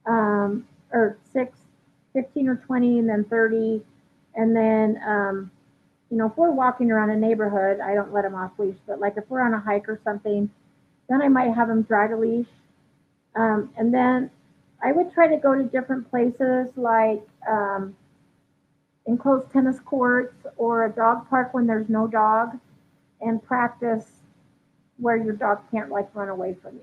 or 6, 15 or 20, and then 30. And then, if we're walking around a neighborhood, I don't let them off leash. But like if we're on a hike or something, then I might have them drag a leash. And then I would try to go to different places like enclosed tennis courts or a dog park when there's no dog, and practice where your dog can't like run away from you.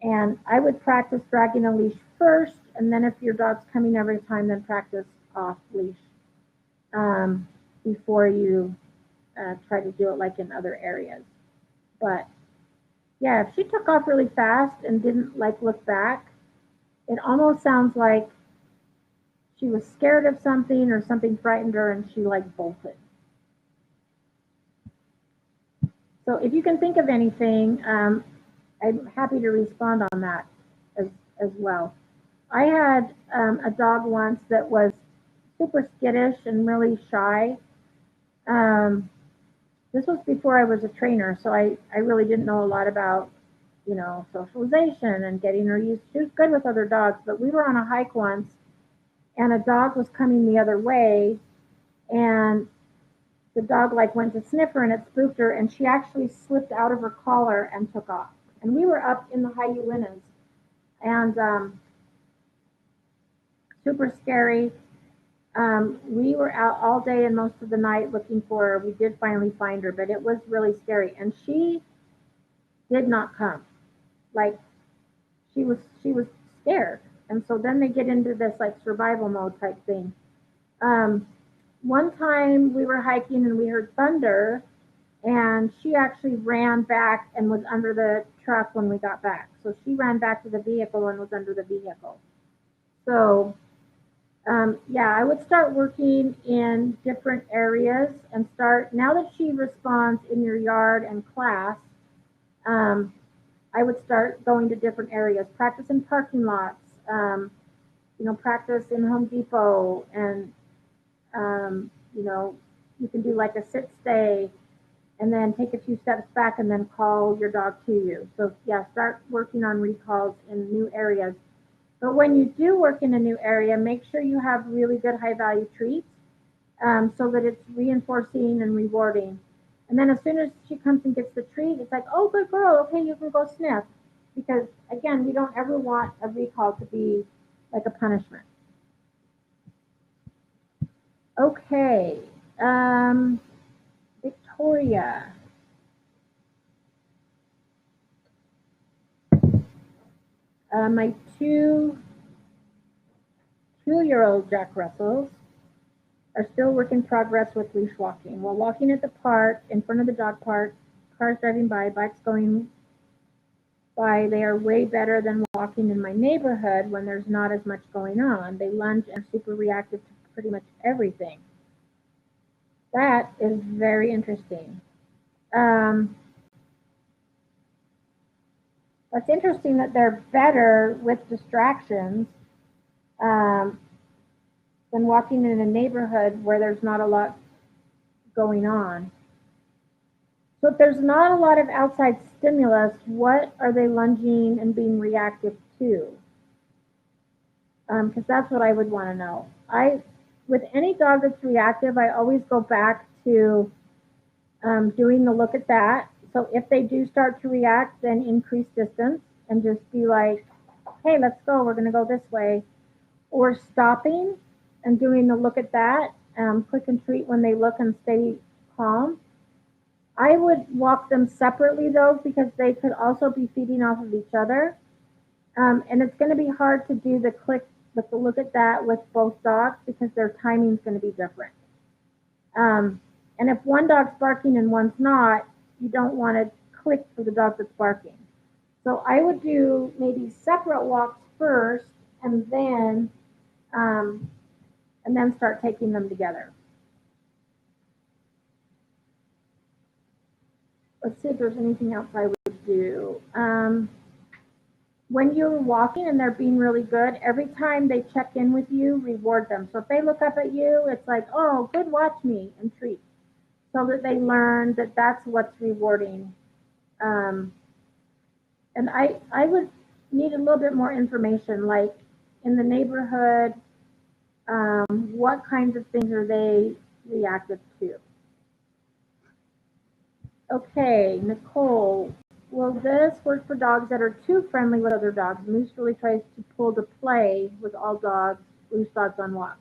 And I would practice dragging a leash first, and then if your dog's coming every time, then practice off leash before you try to do it like in other areas. But yeah, if she took off really fast and didn't like look back, it almost sounds like she was scared of something or something frightened her and she like bolted. So if you can think of anything, I'm happy to respond on that as well. I had a dog once that was super skittish and really shy. Um, this was before I was a trainer, so I really didn't know a lot about, socialization and getting her used. She was good with other dogs, but we were on a hike once, and a dog was coming the other way, and the dog like went to sniff her, and it spooked her, and she actually slipped out of her collar and took off. And we were up in the high Uintas, and super scary. We were out all day and most of the night looking for her. We did finally find her, but it was really scary. And she did not come. Like she was scared. And so then they get into this like survival mode type thing. Um, One time we were hiking and we heard thunder, and she actually ran back and was under the truck when we got back. So she ran back to the vehicle and was under the vehicle. So yeah, I would start working in different areas and start, now that she responds in your yard and class, um, I would start going to different areas, practice in parking lots, practice in Home Depot, and, you can do like a sit stay and then take a few steps back and then call your dog to you. So yeah, start working on recalls in new areas. But when you do work in a new area, make sure you have really good high value treats, so that it's reinforcing and rewarding. And then as soon as she comes and gets the treat, it's like, oh, good girl, okay, you can go sniff. Because again, we don't ever want a recall to be like a punishment. Okay, Victoria. My 2-year-old Jack Russells are still work in progress with leash walking. While walking at the park, in front of the dog park, cars driving by, bikes going by, they are way better than walking in my neighborhood when there's not as much going on. They lunge and are super reactive to pretty much everything. That is very interesting. Um, that's interesting that they're better with distractions um, than walking in a neighborhood where there's not a lot going on. So if there's not a lot of outside stimulus, what are they lunging and being reactive to? Because that's what I would want to know. With any dog that's reactive, I always go back to doing the look at that. So if they do start to react, then increase distance and just be like, hey, let's go. We're going to go this way. Or stopping and doing the look at that, quick and treat when they look and stay calm. I would walk them separately though, because they could also be feeding off of each other. And it's going to be hard to do the click with the look at that with both dogs because their timing is going to be different. And if one dog's barking and one's not, you don't want to click for the dog that's barking. So I would do maybe separate walks first, um, and then start taking them together. Let's see if there's anything else I would do. When you're walking and they're being really good, every time they check in with you, reward them. So if they look up at you, it's like, oh, good, watch me, and treat. So that they learn that that's what's rewarding. Um, and I would need a little bit more information, like in the neighborhood, what kinds of things are they reactive to? Okay, Nicole, will this work for dogs that are too friendly with other dogs? Moose really tries to pull to play with all dogs, loose dogs on walks.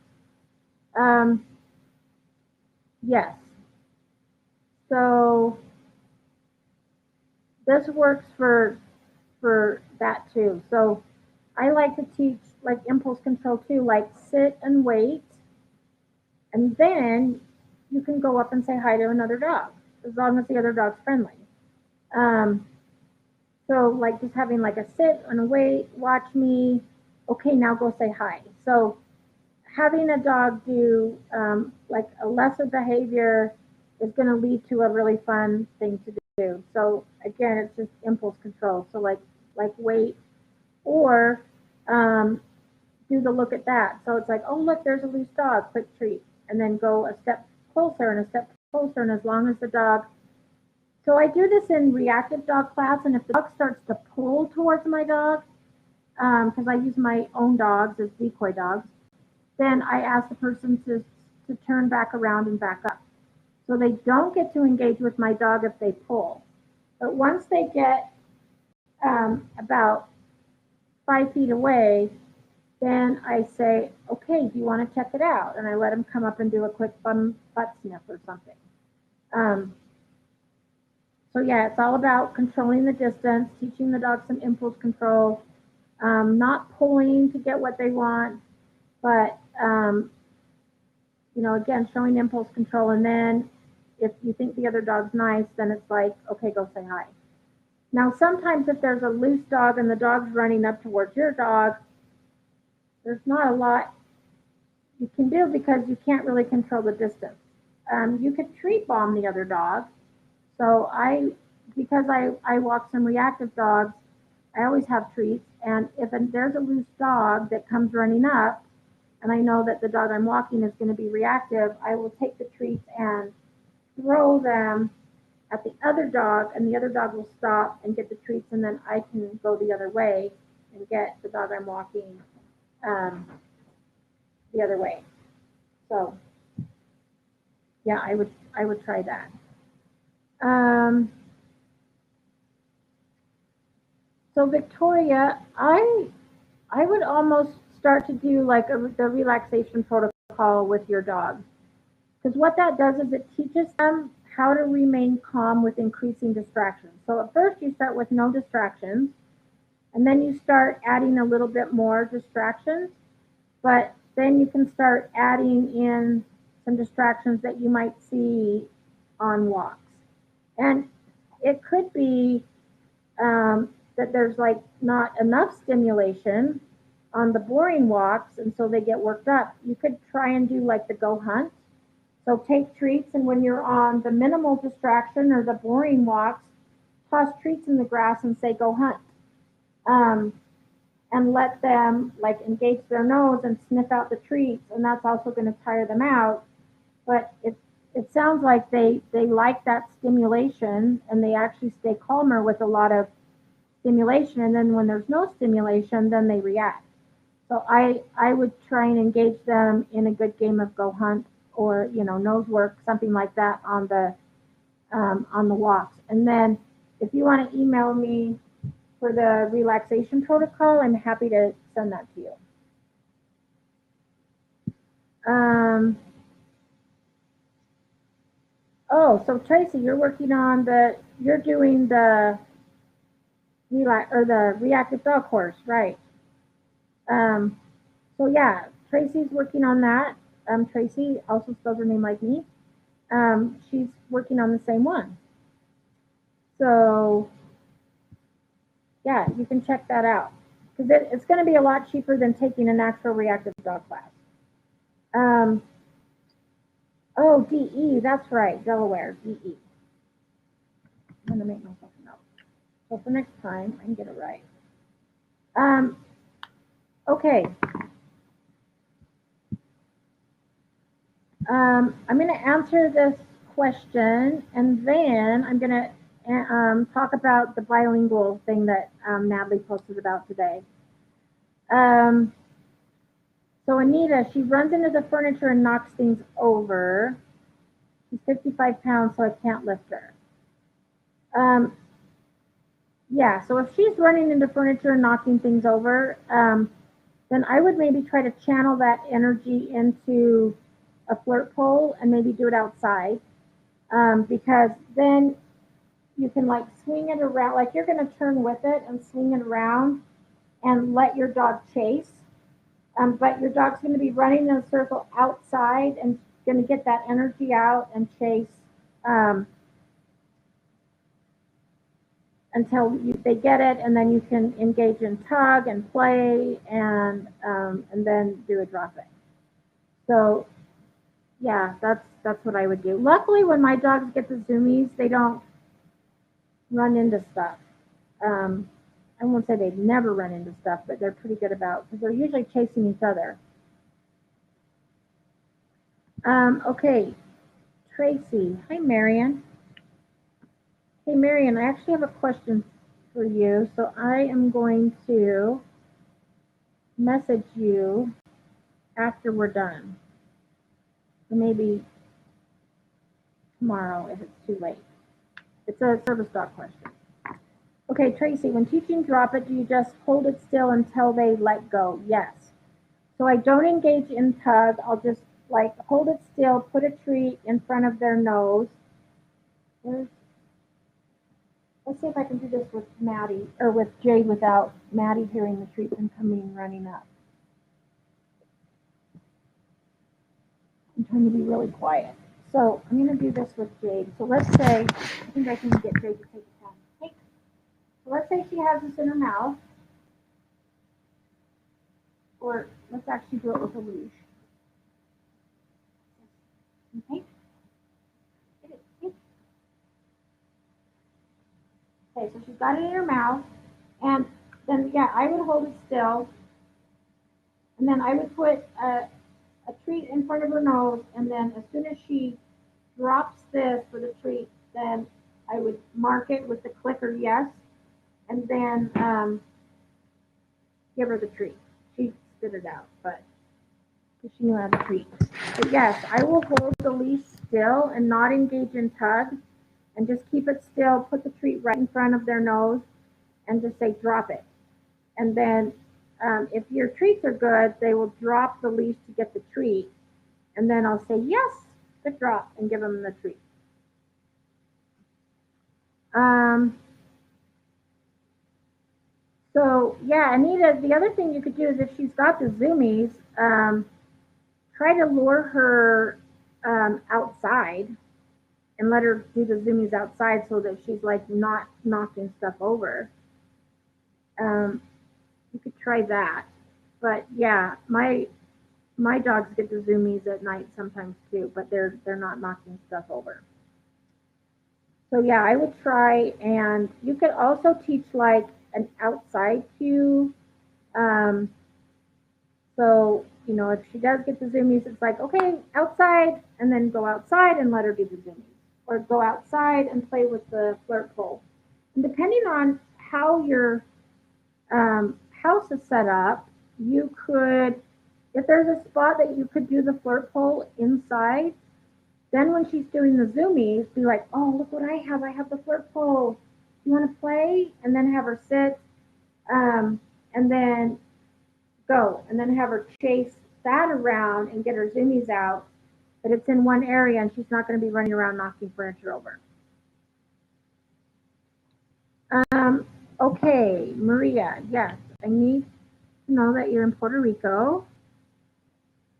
Um, yes. So this works for that too. So I like to teach like impulse control too, like sit and wait, and then you can go up and say hi to another dog as long as the other dog's friendly. Um, so like just having like a sit and a wait, watch me. Okay, now go say hi. So having a dog do like a lesser behavior is going to lead to a really fun thing to do. So again, it's just impulse control. So like wait or do the look at that. So it's like, oh look, there's a loose dog, quick treat, and then go a step closer and a step closer, and as long as the dog. So I do this in reactive dog class, and if the dog starts to pull towards my dog, because I use my own dogs as decoy dogs, then I ask the person to turn back around and back up. So they don't get to engage with my dog if they pull. But once they get about 5 feet away, then I say, okay, do you want to check it out? And I let them come up and do a quick butt sniff or something. So yeah, it's all about controlling the distance, teaching the dog some impulse control, not pulling to get what they want, but again, showing impulse control. And then if you think the other dog's nice, then it's like, okay, go say hi. Now, sometimes if there's a loose dog and the dog's running up towards your dog, there's not a lot you can do because you can't really control the distance. You could treat bomb the other dog. So because I walk some reactive dogs, I always have treats. And if there's a loose dog that comes running up, and I know that the dog I'm walking is going to be reactive, I will take the treats and throw them at the other dog, and the other dog will stop and get the treats, and then I can go the other way and get the dog I'm walking the other way. So yeah, I would try that. So Victoria, I would almost start to do like the relaxation protocol with your dog, because what that does is it teaches them how to remain calm with increasing distractions. So at first you start with no distractions, and then you start adding a little bit more distractions, but then you can start adding in some distractions that you might see on walks. And it could be that there's like not enough stimulation on the boring walks, and so they get worked up. You could try and do like the go hunt. So take treats, and when you're on the minimal distraction or the boring walks, toss treats in the grass and say go hunt. Um, and let them like engage their nose and sniff out the treats, and that's also going to tire them out. But it's it sounds like they like that stimulation and they actually stay calmer with a lot of stimulation. And then when there's no stimulation, then they react. So I would try and engage them in a good game of go hunt or nose work, something like that on the walks. And then if you want to email me for the relaxation protocol, I'm happy to send that to you. Oh, so Tracy, you're doing the the reactive dog course, right? Um, so yeah, Tracy's working on that. Tracy also spells her name like me. She's working on the same one. So yeah, you can check that out because it's going to be a lot cheaper than taking an actual reactive dog class. Um, oh, DE, that's right, Delaware, DE. I'm going to make myself a note. So for next time, I can get it right. Okay. I'm going to answer this question, and then I'm going to talk about the bilingual thing that Natalie posted about today. So Anita, she runs into the furniture and knocks things over. She's 55 pounds, so I can't lift her. Yeah, so if she's running into furniture and knocking things over, then I would maybe try to channel that energy into a flirt pole and maybe do it outside. Because then you can like swing it around, like you're going to turn with it and swing it around and let your dog chase. But your dog's going to be running in a circle outside and going to get that energy out and chase until they get it, and then you can engage in tug and play and then do a drop it. So yeah, that's what I would do. Luckily, when my dogs get the zoomies, they don't run into stuff. I won't say they never run into stuff, but they're pretty good about because they're usually chasing each other. Okay, Tracy. Hi, Marion. Hey, Marion, I actually have a question for you. So I am going to message you after we're done. Or maybe tomorrow if it's too late. It's a service dog question. Okay, Tracy, when teaching drop it, do you just hold it still until they let go? Yes. So I don't engage in tug. I'll just like hold it still, put a treat in front of their nose. Let's see if I can do this with Maddie or with Jade without Maddie hearing the treat and coming running up. I'm trying to be really quiet. So I'm going to do this with Jade. So let's say, I think I can get Jade to take a pen. Hey. So let's say she has this in her mouth. Or let's actually do it with a leash. Okay. Okay, so she's got it in her mouth. And then, yeah, I would hold it still. And then I would put a treat in front of her nose. And then as soon as she drops this for the treat, then I would mark it with the clicker yes. And then give her the treat. She spit it out, but she knew how to treat. But yes, I will hold the leash still and not engage in tug and just keep it still, put the treat right in front of their nose and just say drop it. And then if your treats are good, they will drop the leash to get the treat. And then I'll say, yes, good drop, and give them the treat. So yeah, Anita, the other thing you could do is if she's got the zoomies, try to lure her outside and let her do the zoomies outside so that she's like not knocking stuff over. You could try that. But yeah, my dogs get the zoomies at night sometimes too, but they're not knocking stuff over. So yeah, I would try, and you could also teach like an outside cue. So you know, if she does get the zoomies, it's like, okay, outside, and then go outside and let her do the zoomies, or go outside and play with the flirt pole. And depending on how your house is set up, you could, if there's a spot that you could do the flirt pole inside, then when she's doing the zoomies, be like, oh, look what I have. I have the flirt pole. Do you want to play? And then have her sit, and then go, and then have her chase that around and get her zoomies out. But it's in one area, and she's not going to be running around knocking furniture over. Okay, Maria, yes, I need to know that you're in Puerto Rico.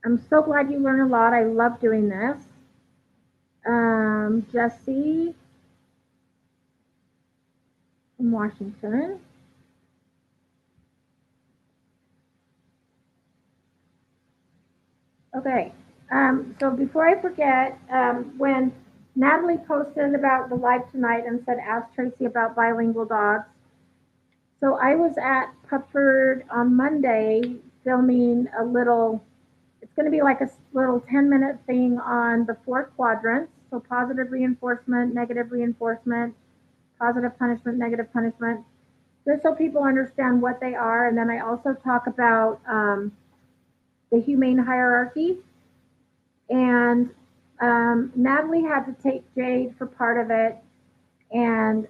I'm so glad you learn a lot. I love doing this. Jesse from Washington. Okay, so before I forget, when Natalie posted about the live tonight and said, ask Tracy about bilingual dogs. So I was at Pupford on Monday filming a little, it's going to be like a little 10-minute thing on the 4 quadrants. So positive reinforcement, negative reinforcement, positive punishment, negative punishment, just so people understand what they are. And then I also talk about the humane hierarchy. And Natalie had to take Jade for part of it, and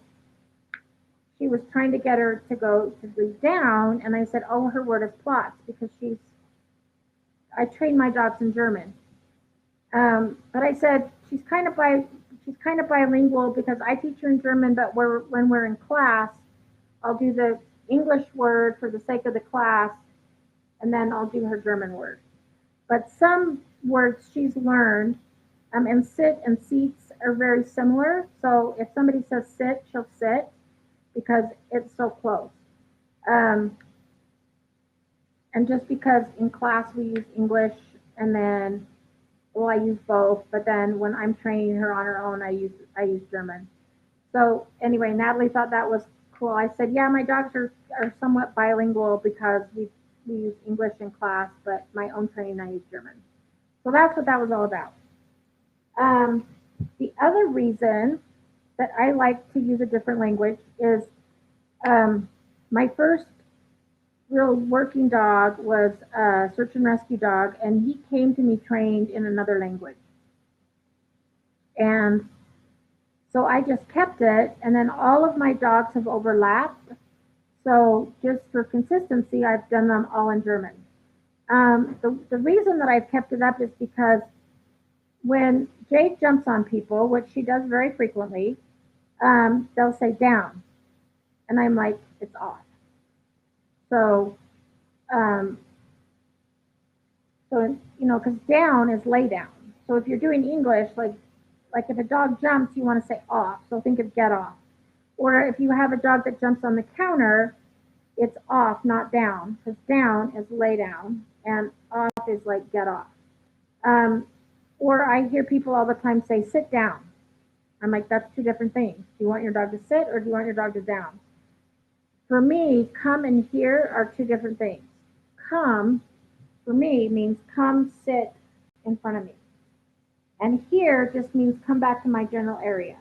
she was trying to get her to go to the down, and I said, oh, her word is plots, because I train my dogs in German. But I said she's kind of bilingual because I teach her in German, but when we're in class, I'll do the English word for the sake of the class, and then I'll do her German word. But some words she's learned, and sit and seats are very similar. So if somebody says sit, she'll sit because it's so close. And just because in class we use English, and then, well, I use both, but then when I'm training her on her own, I use German. So anyway, Natalie thought that was cool. I said, yeah, my dogs are somewhat bilingual because we use English in class, but my own training, I use German. So that's what that was all about. The other reason that I like to use a different language is my first real working dog was a search and rescue dog, and he came to me trained in another language. And so I just kept it, and then all of my dogs have overlapped. So just for consistency, I've done them all in German. The reason that I've kept it up is because when Jade jumps on people, which she does very frequently, they'll say down. And I'm like, it's off. So, because down is lay down. So if you're doing English, like if a dog jumps, you want to say off. So think of get off. Or if you have a dog that jumps on the counter, it's off, not down, because down is lay down and off is like get off. Or I hear people all the time say sit down. I'm like, that's 2 different things. Do you want your dog to sit or do you want your dog to down? For me, come and here are 2 different things. Come, for me, means come sit in front of me. And here just means come back to my general area.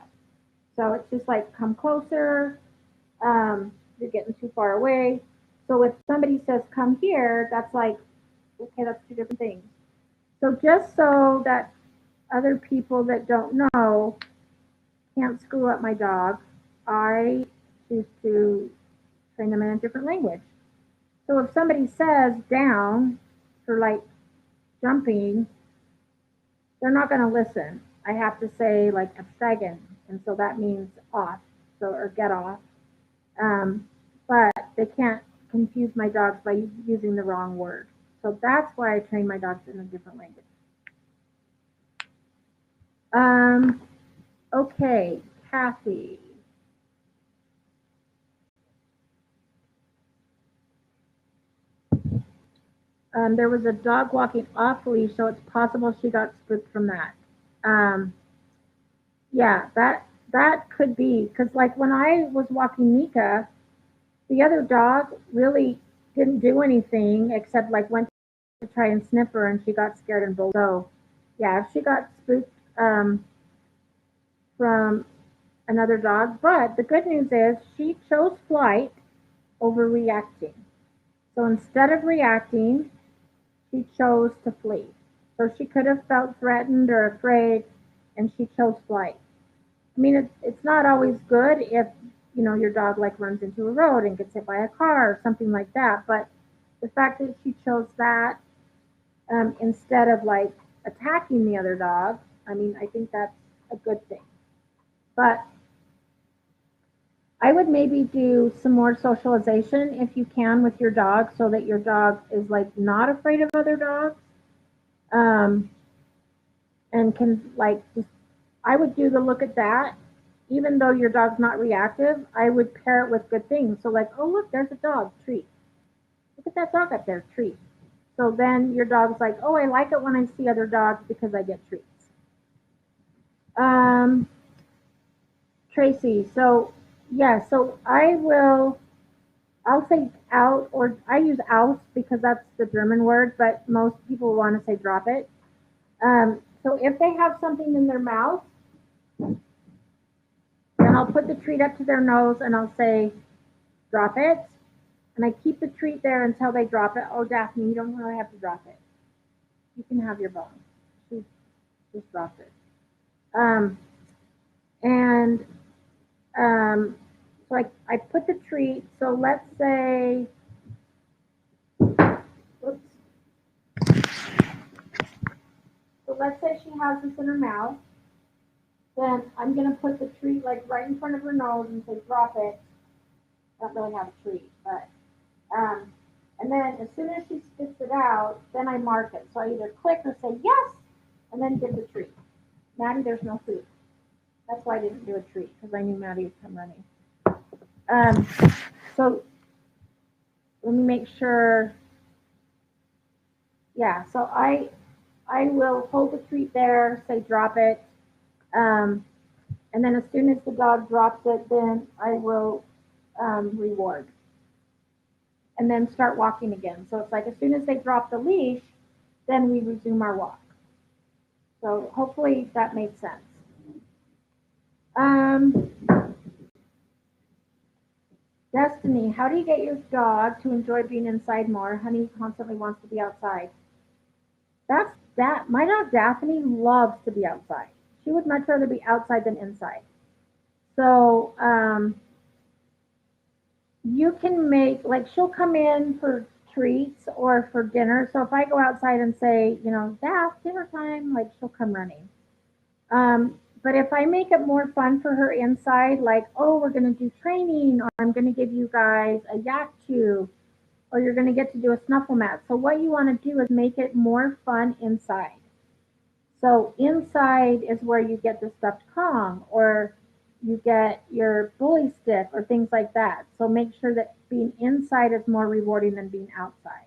So it's just like come closer, you're getting too far away. So if somebody says come here, that's like, okay, that's 2 different things. So just so that other people that don't know can't screw up my dog, I choose to train them in a different language. So if somebody says down for like jumping, they're not going to listen. I have to say like absteigen, and so that means off, so or get off. But they can't confuse my dogs by using the wrong word. So that's why I train my dogs in a different language. Okay, Kathy. There was a dog walking off leash, so it's possible she got spooked from that. Yeah, that could be, because like when I was walking Nika, the other dog really didn't do anything except like went to try and snip her, and she got scared and bolted. So, yeah, if she got spooked from another dog. But the good news is she chose flight over reacting. So instead of reacting, she chose to flee. So she could have felt threatened or afraid, and she chose flight. I mean, it's not always good if your dog like runs into a road and gets hit by a car or something like that. But the fact that she chose that instead of like attacking the other dog, I mean, I think that's a good thing. But I would maybe do some more socialization if you can with your dog so that your dog is like not afraid of other dogs. Um, and can like just I would do the look at that. Even though your dog's not reactive, I would pair it with good things. So like, oh look, there's a dog, treat. Look at that dog up there, treat. So then your dog's like, oh, I like it when I see other dogs because I get treats. Um, Tracy, so yeah, so I'll say out, or I use aus because that's the German word, but most people want to say drop it. So if they have something in their mouth, then I'll put the treat up to their nose and I'll say, drop it. And I keep the treat there until they drop it. Oh, Daphne, you don't really have to drop it. You can have your bone. She just dropped it. Um, and so I put the treat. So let's say, oops. So let's say she has this in her mouth. Then I'm going to put the treat like right in front of her nose and say, drop it. I don't really have a treat, but and then as soon as she spits it out, then I mark it. So I either click or say yes, and then give the treat. Maddie, there's no food. That's why I didn't do a treat, because I knew Maddie would come running. So let me make sure. Yeah, so I will hold the treat there, say drop it, and then as soon as the dog drops it, then I will reward. And then start walking again. So it's like as soon as they drop the leash, then we resume our walk. So hopefully that made sense. Um, Destiny, how do you get your dog to enjoy being inside more? Honey constantly wants to be outside. That's that. My dog Daphne loves to be outside. She would much rather be outside than inside. So you can make like she'll come in for treats or for dinner. So if I go outside and say, Daph, dinner time, like she'll come running. But if I make it more fun for her inside, like, oh, we're going to do training, or I'm going to give you guys a yak chew, or you're going to get to do a snuffle mat. So what you want to do is make it more fun inside. So inside is where you get the stuffed Kong, or you get your bully stick, or things like that. So make sure that being inside is more rewarding than being outside.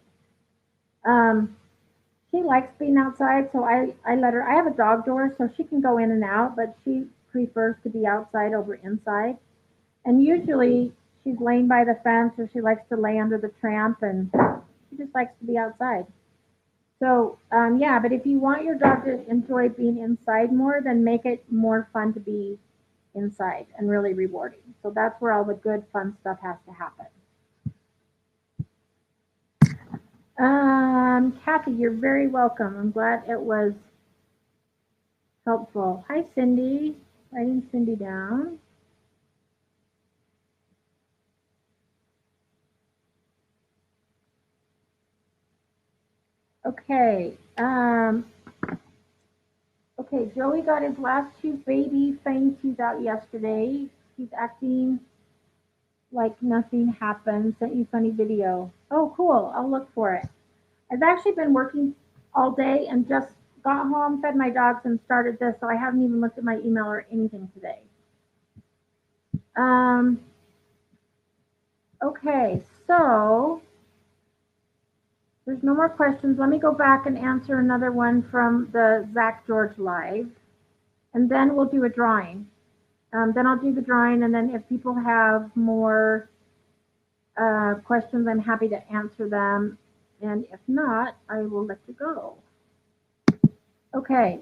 She likes being outside, so I let her. I have a dog door, so she can go in and out, but she prefers to be outside over inside. And usually she's laying by the fence, or she likes to lay under the tramp, and she just likes to be outside. So yeah, but if you want your dog to enjoy being inside more, then make it more fun to be inside and really rewarding. So that's where all the good fun stuff has to happen. Kathy, you're very welcome. I'm glad it was helpful. Hi, Cindy. Writing Cindy down. Okay. Okay, Joey got his last two baby fang teeth out yesterday. He's acting like nothing happened. Sent you funny video. Oh, cool. I'll look for it. I've actually been working all day and just got home, fed my dogs, and started this, so I haven't even looked at my email or anything today. Okay, so there's no more questions. Let me go back and answer another one from the Zach George Live, and then we'll do a drawing. Then I'll do the drawing, and then if people have more questions, I'm happy to answer them. And if not, I will let you go. Okay.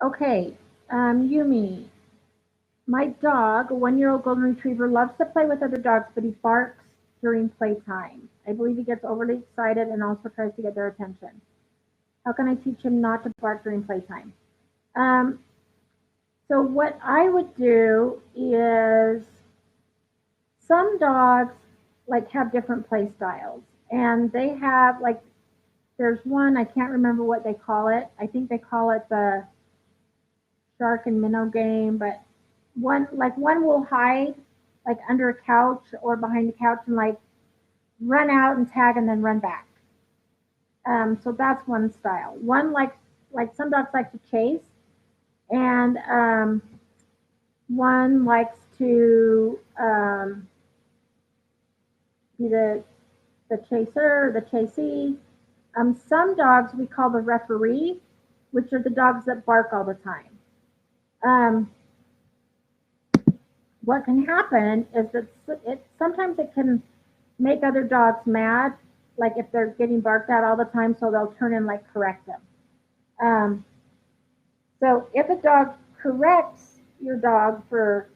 Okay. Yumi, my dog, a 1-year-old golden retriever, loves to play with other dogs, but he barks during playtime. I believe he gets overly excited and also tries to get their attention. How can I teach him not to bark during playtime? Um, so what I would do is some dogs like have different play styles, and they have like there's one I can't remember what they call it. I think they call it the shark and minnow game, but one will hide like under a couch or behind the couch and like run out and tag and then run back. So that's one style. One like some dogs like to chase, and one likes to be the chaser or the chasee. Some dogs we call the referee, which are the dogs that bark all the time. Um, what can happen is that sometimes it can make other dogs mad, like if they're getting barked at all the time, so they'll turn and like correct them. Um, so if a dog corrects your dog for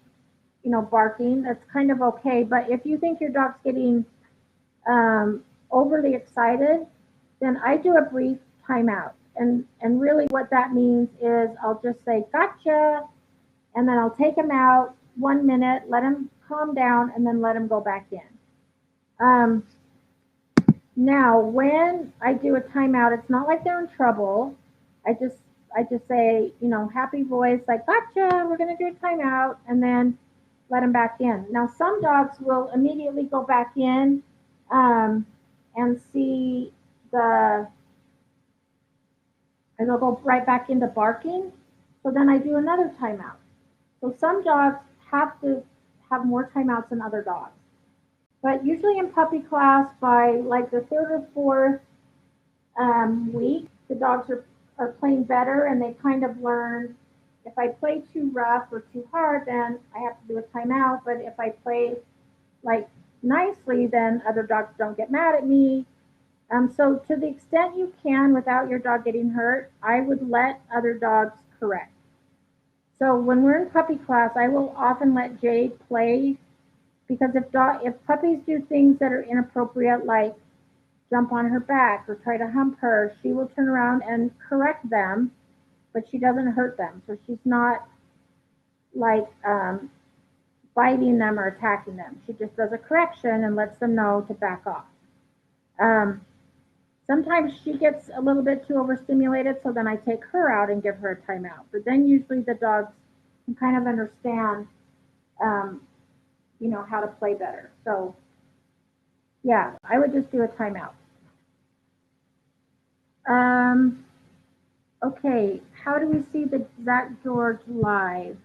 barking, that's kind of okay. But if you think your dog's getting overly excited, then I do a brief timeout. And really what that means is I'll just say, gotcha, and then I'll take him out 1 minute, let him calm down, and then let him go back in. Um, Now, when I do a timeout, it's not like they're in trouble. I just say, happy voice, like, gotcha, we're gonna do a timeout, and then let them back in. Now, some dogs will immediately go back in and see and they'll go right back into barking. So then I do another timeout. So some dogs have to have more timeouts than other dogs. But usually in puppy class, by like the third or fourth week, the dogs are playing better and they kind of learn if I play too rough or too hard, then I have to do a timeout. But if I play like nicely, then other dogs don't get mad at me. So to the extent you can without your dog getting hurt, I would let other dogs correct. So when we're in puppy class, I will often let Jade play because if puppies do things that are inappropriate, like jump on her back or try to hump her, she will turn around and correct them, but she doesn't hurt them. So she's not like biting them or attacking them. She just does a correction and lets them know to back off. Sometimes she gets a little bit too overstimulated, so then I take her out and give her a timeout. But then usually the dogs can kind of understand, how to play better. So yeah, I would just do a timeout. Okay, how do we see the Zach George live?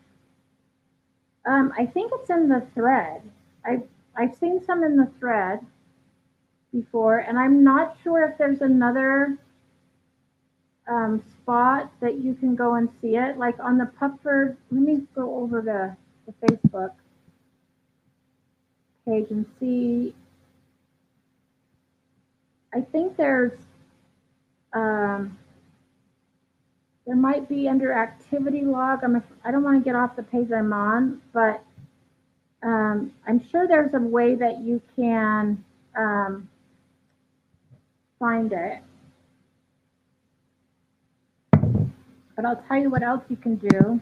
I think it's in the thread. I've seen some in the thread before, and I'm not sure if there's another spot that you can go and see it. Like on the Pupford, let me go over to the Facebook page and see. I think there might be under activity log. I don't want to get off the page I'm on, but I'm sure there's a way that you can find it. But I'll tell you what else you can do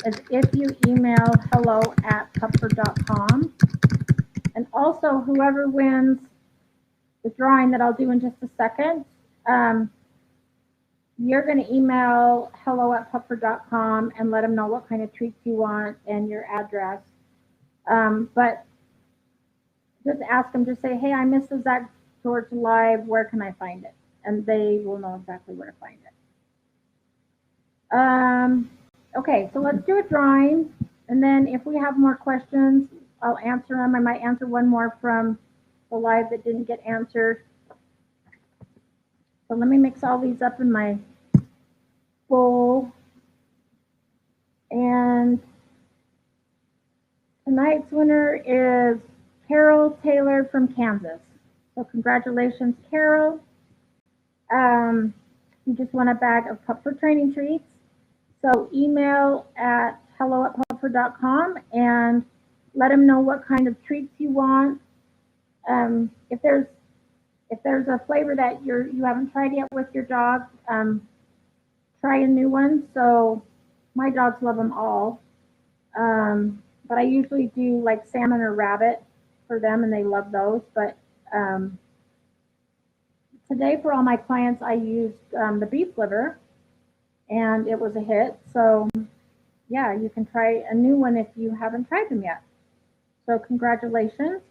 is if you email hello@pupford.com, and also whoever wins the drawing that I'll do in just a second, you're going to email hello@pupford.com and let them know what kind of treats you want and your address. But just ask them, just say, hey, I missed the Zach George live, where can I find it? And they will know exactly where to find it. Okay, so let's do a drawing, and then if we have more questions, I'll answer them. I might answer one more from the live that didn't get answered. So let me mix all these up in my bowl. And tonight's winner is Carol Taylor from Kansas. So congratulations, Carol. You just won a bag of Pupford training treats. So email at hello@pupford.com and let them know what kind of treats you want. If there's a flavor that you haven't tried yet with your dog, try a new one. So my dogs love them all, but I usually do like salmon or rabbit for them, and they love those. But today for all my clients, I used the beef liver, and it was a hit. So yeah, you can try a new one if you haven't tried them yet. So congratulations.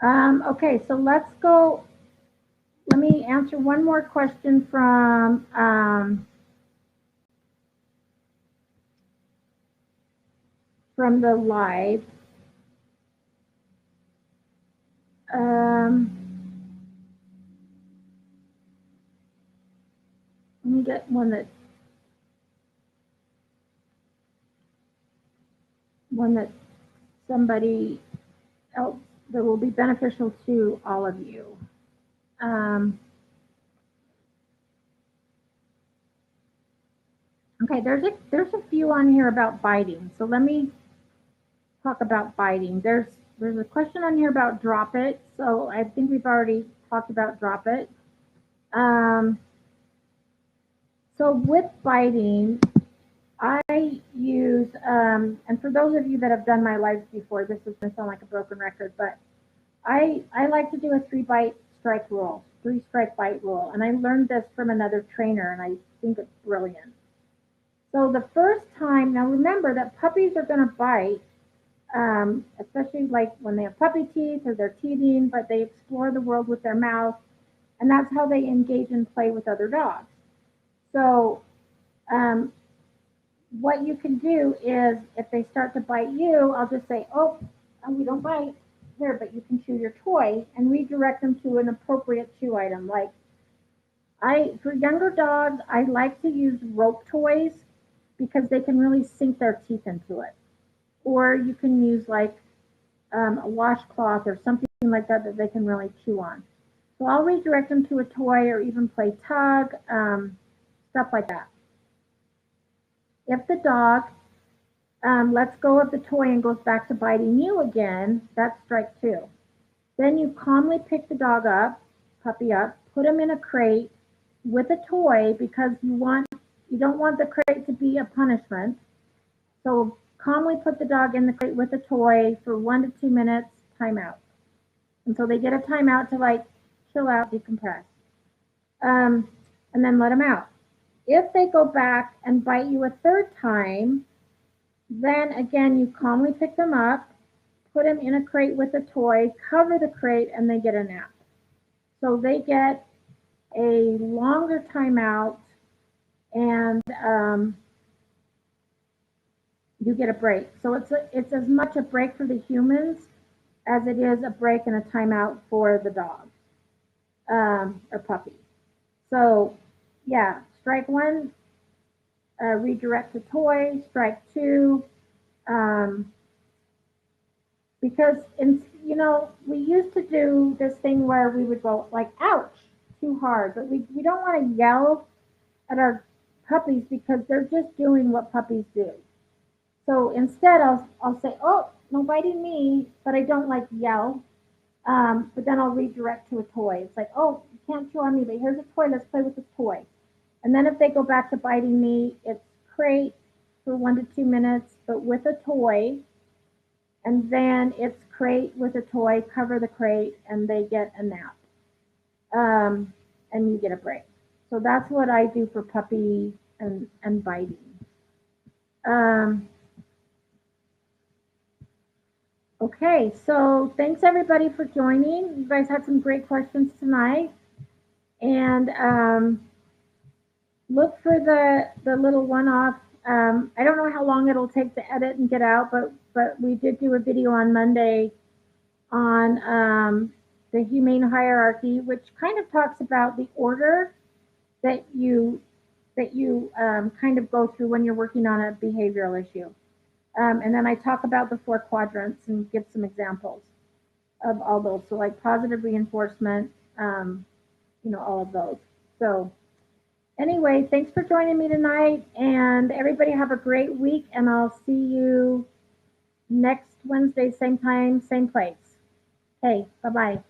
Okay, so let's go. Let me answer one more question from the live. Let me get one that somebody else that will be beneficial to all of you. Okay, there's a few on here about biting. So let me talk about biting. There's a question on here about drop it. So I think we've already talked about drop it. So with biting, I use, and for those of you that have done my lives before, this is going to sound like a broken record, but I like to do a 3 strike bite rule. And I learned this from another trainer, and I think it's brilliant. So the first time, now remember that puppies are going to bite, especially like when they have puppy teeth or they're teething, but they explore the world with their mouth, and that's how they engage and play with other dogs. So what you can do is if they start to bite you, I'll just say, oh, we don't bite here, but you can chew your toy, and redirect them to an appropriate chew item. Like for younger dogs, I like to use rope toys because they can really sink their teeth into it. Or you can use like a washcloth or something like that they can really chew on. So I'll redirect them to a toy or even play tug, stuff like that. If the dog lets go of the toy and goes back to biting you again, that's strike 2. Then you calmly pick the puppy up, put him in a crate with a toy because you don't want the crate to be a punishment. So calmly put the dog in the crate with a toy for 1 to 2 minutes, timeout. And so they get a timeout to like chill out, decompress. And then let them out. If they go back and bite you a third time, then again, you calmly pick them up, put them in a crate with a toy, cover the crate, and they get a nap. So they get a longer timeout, and you get a break. So it's as much a break for the humans as it is a break and a timeout for the dog or puppy. So yeah, strike 1, redirect the toy. Strike 2, because we used to do this thing where we would go like, ouch, too hard, but we don't want to yell at our puppies because they're just doing what puppies do. So instead, I'll say, oh, no biting me, but I don't like yell. But then I'll redirect to a toy. It's like, oh, you can't chew on me, but here's a toy. Let's play with the toy. And then if they go back to biting me, it's crate for 1 to 2 minutes, but with a toy. And then it's crate with a toy, cover the crate, and they get a nap. And you get a break. So that's what I do for puppy and biting. Okay, so thanks everybody for joining. You guys had some great questions tonight. And look for the little one-off. I don't know how long it'll take to edit and get out, but we did do a video on Monday on the humane hierarchy, which kind of talks about the order that you kind of go through when you're working on a behavioral issue. And then I talk about the 4 quadrants and give some examples of all those. So like positive reinforcement, all of those. So anyway, thanks for joining me tonight, and everybody have a great week, and I'll see you next Wednesday, same time, same place. Okay, bye bye.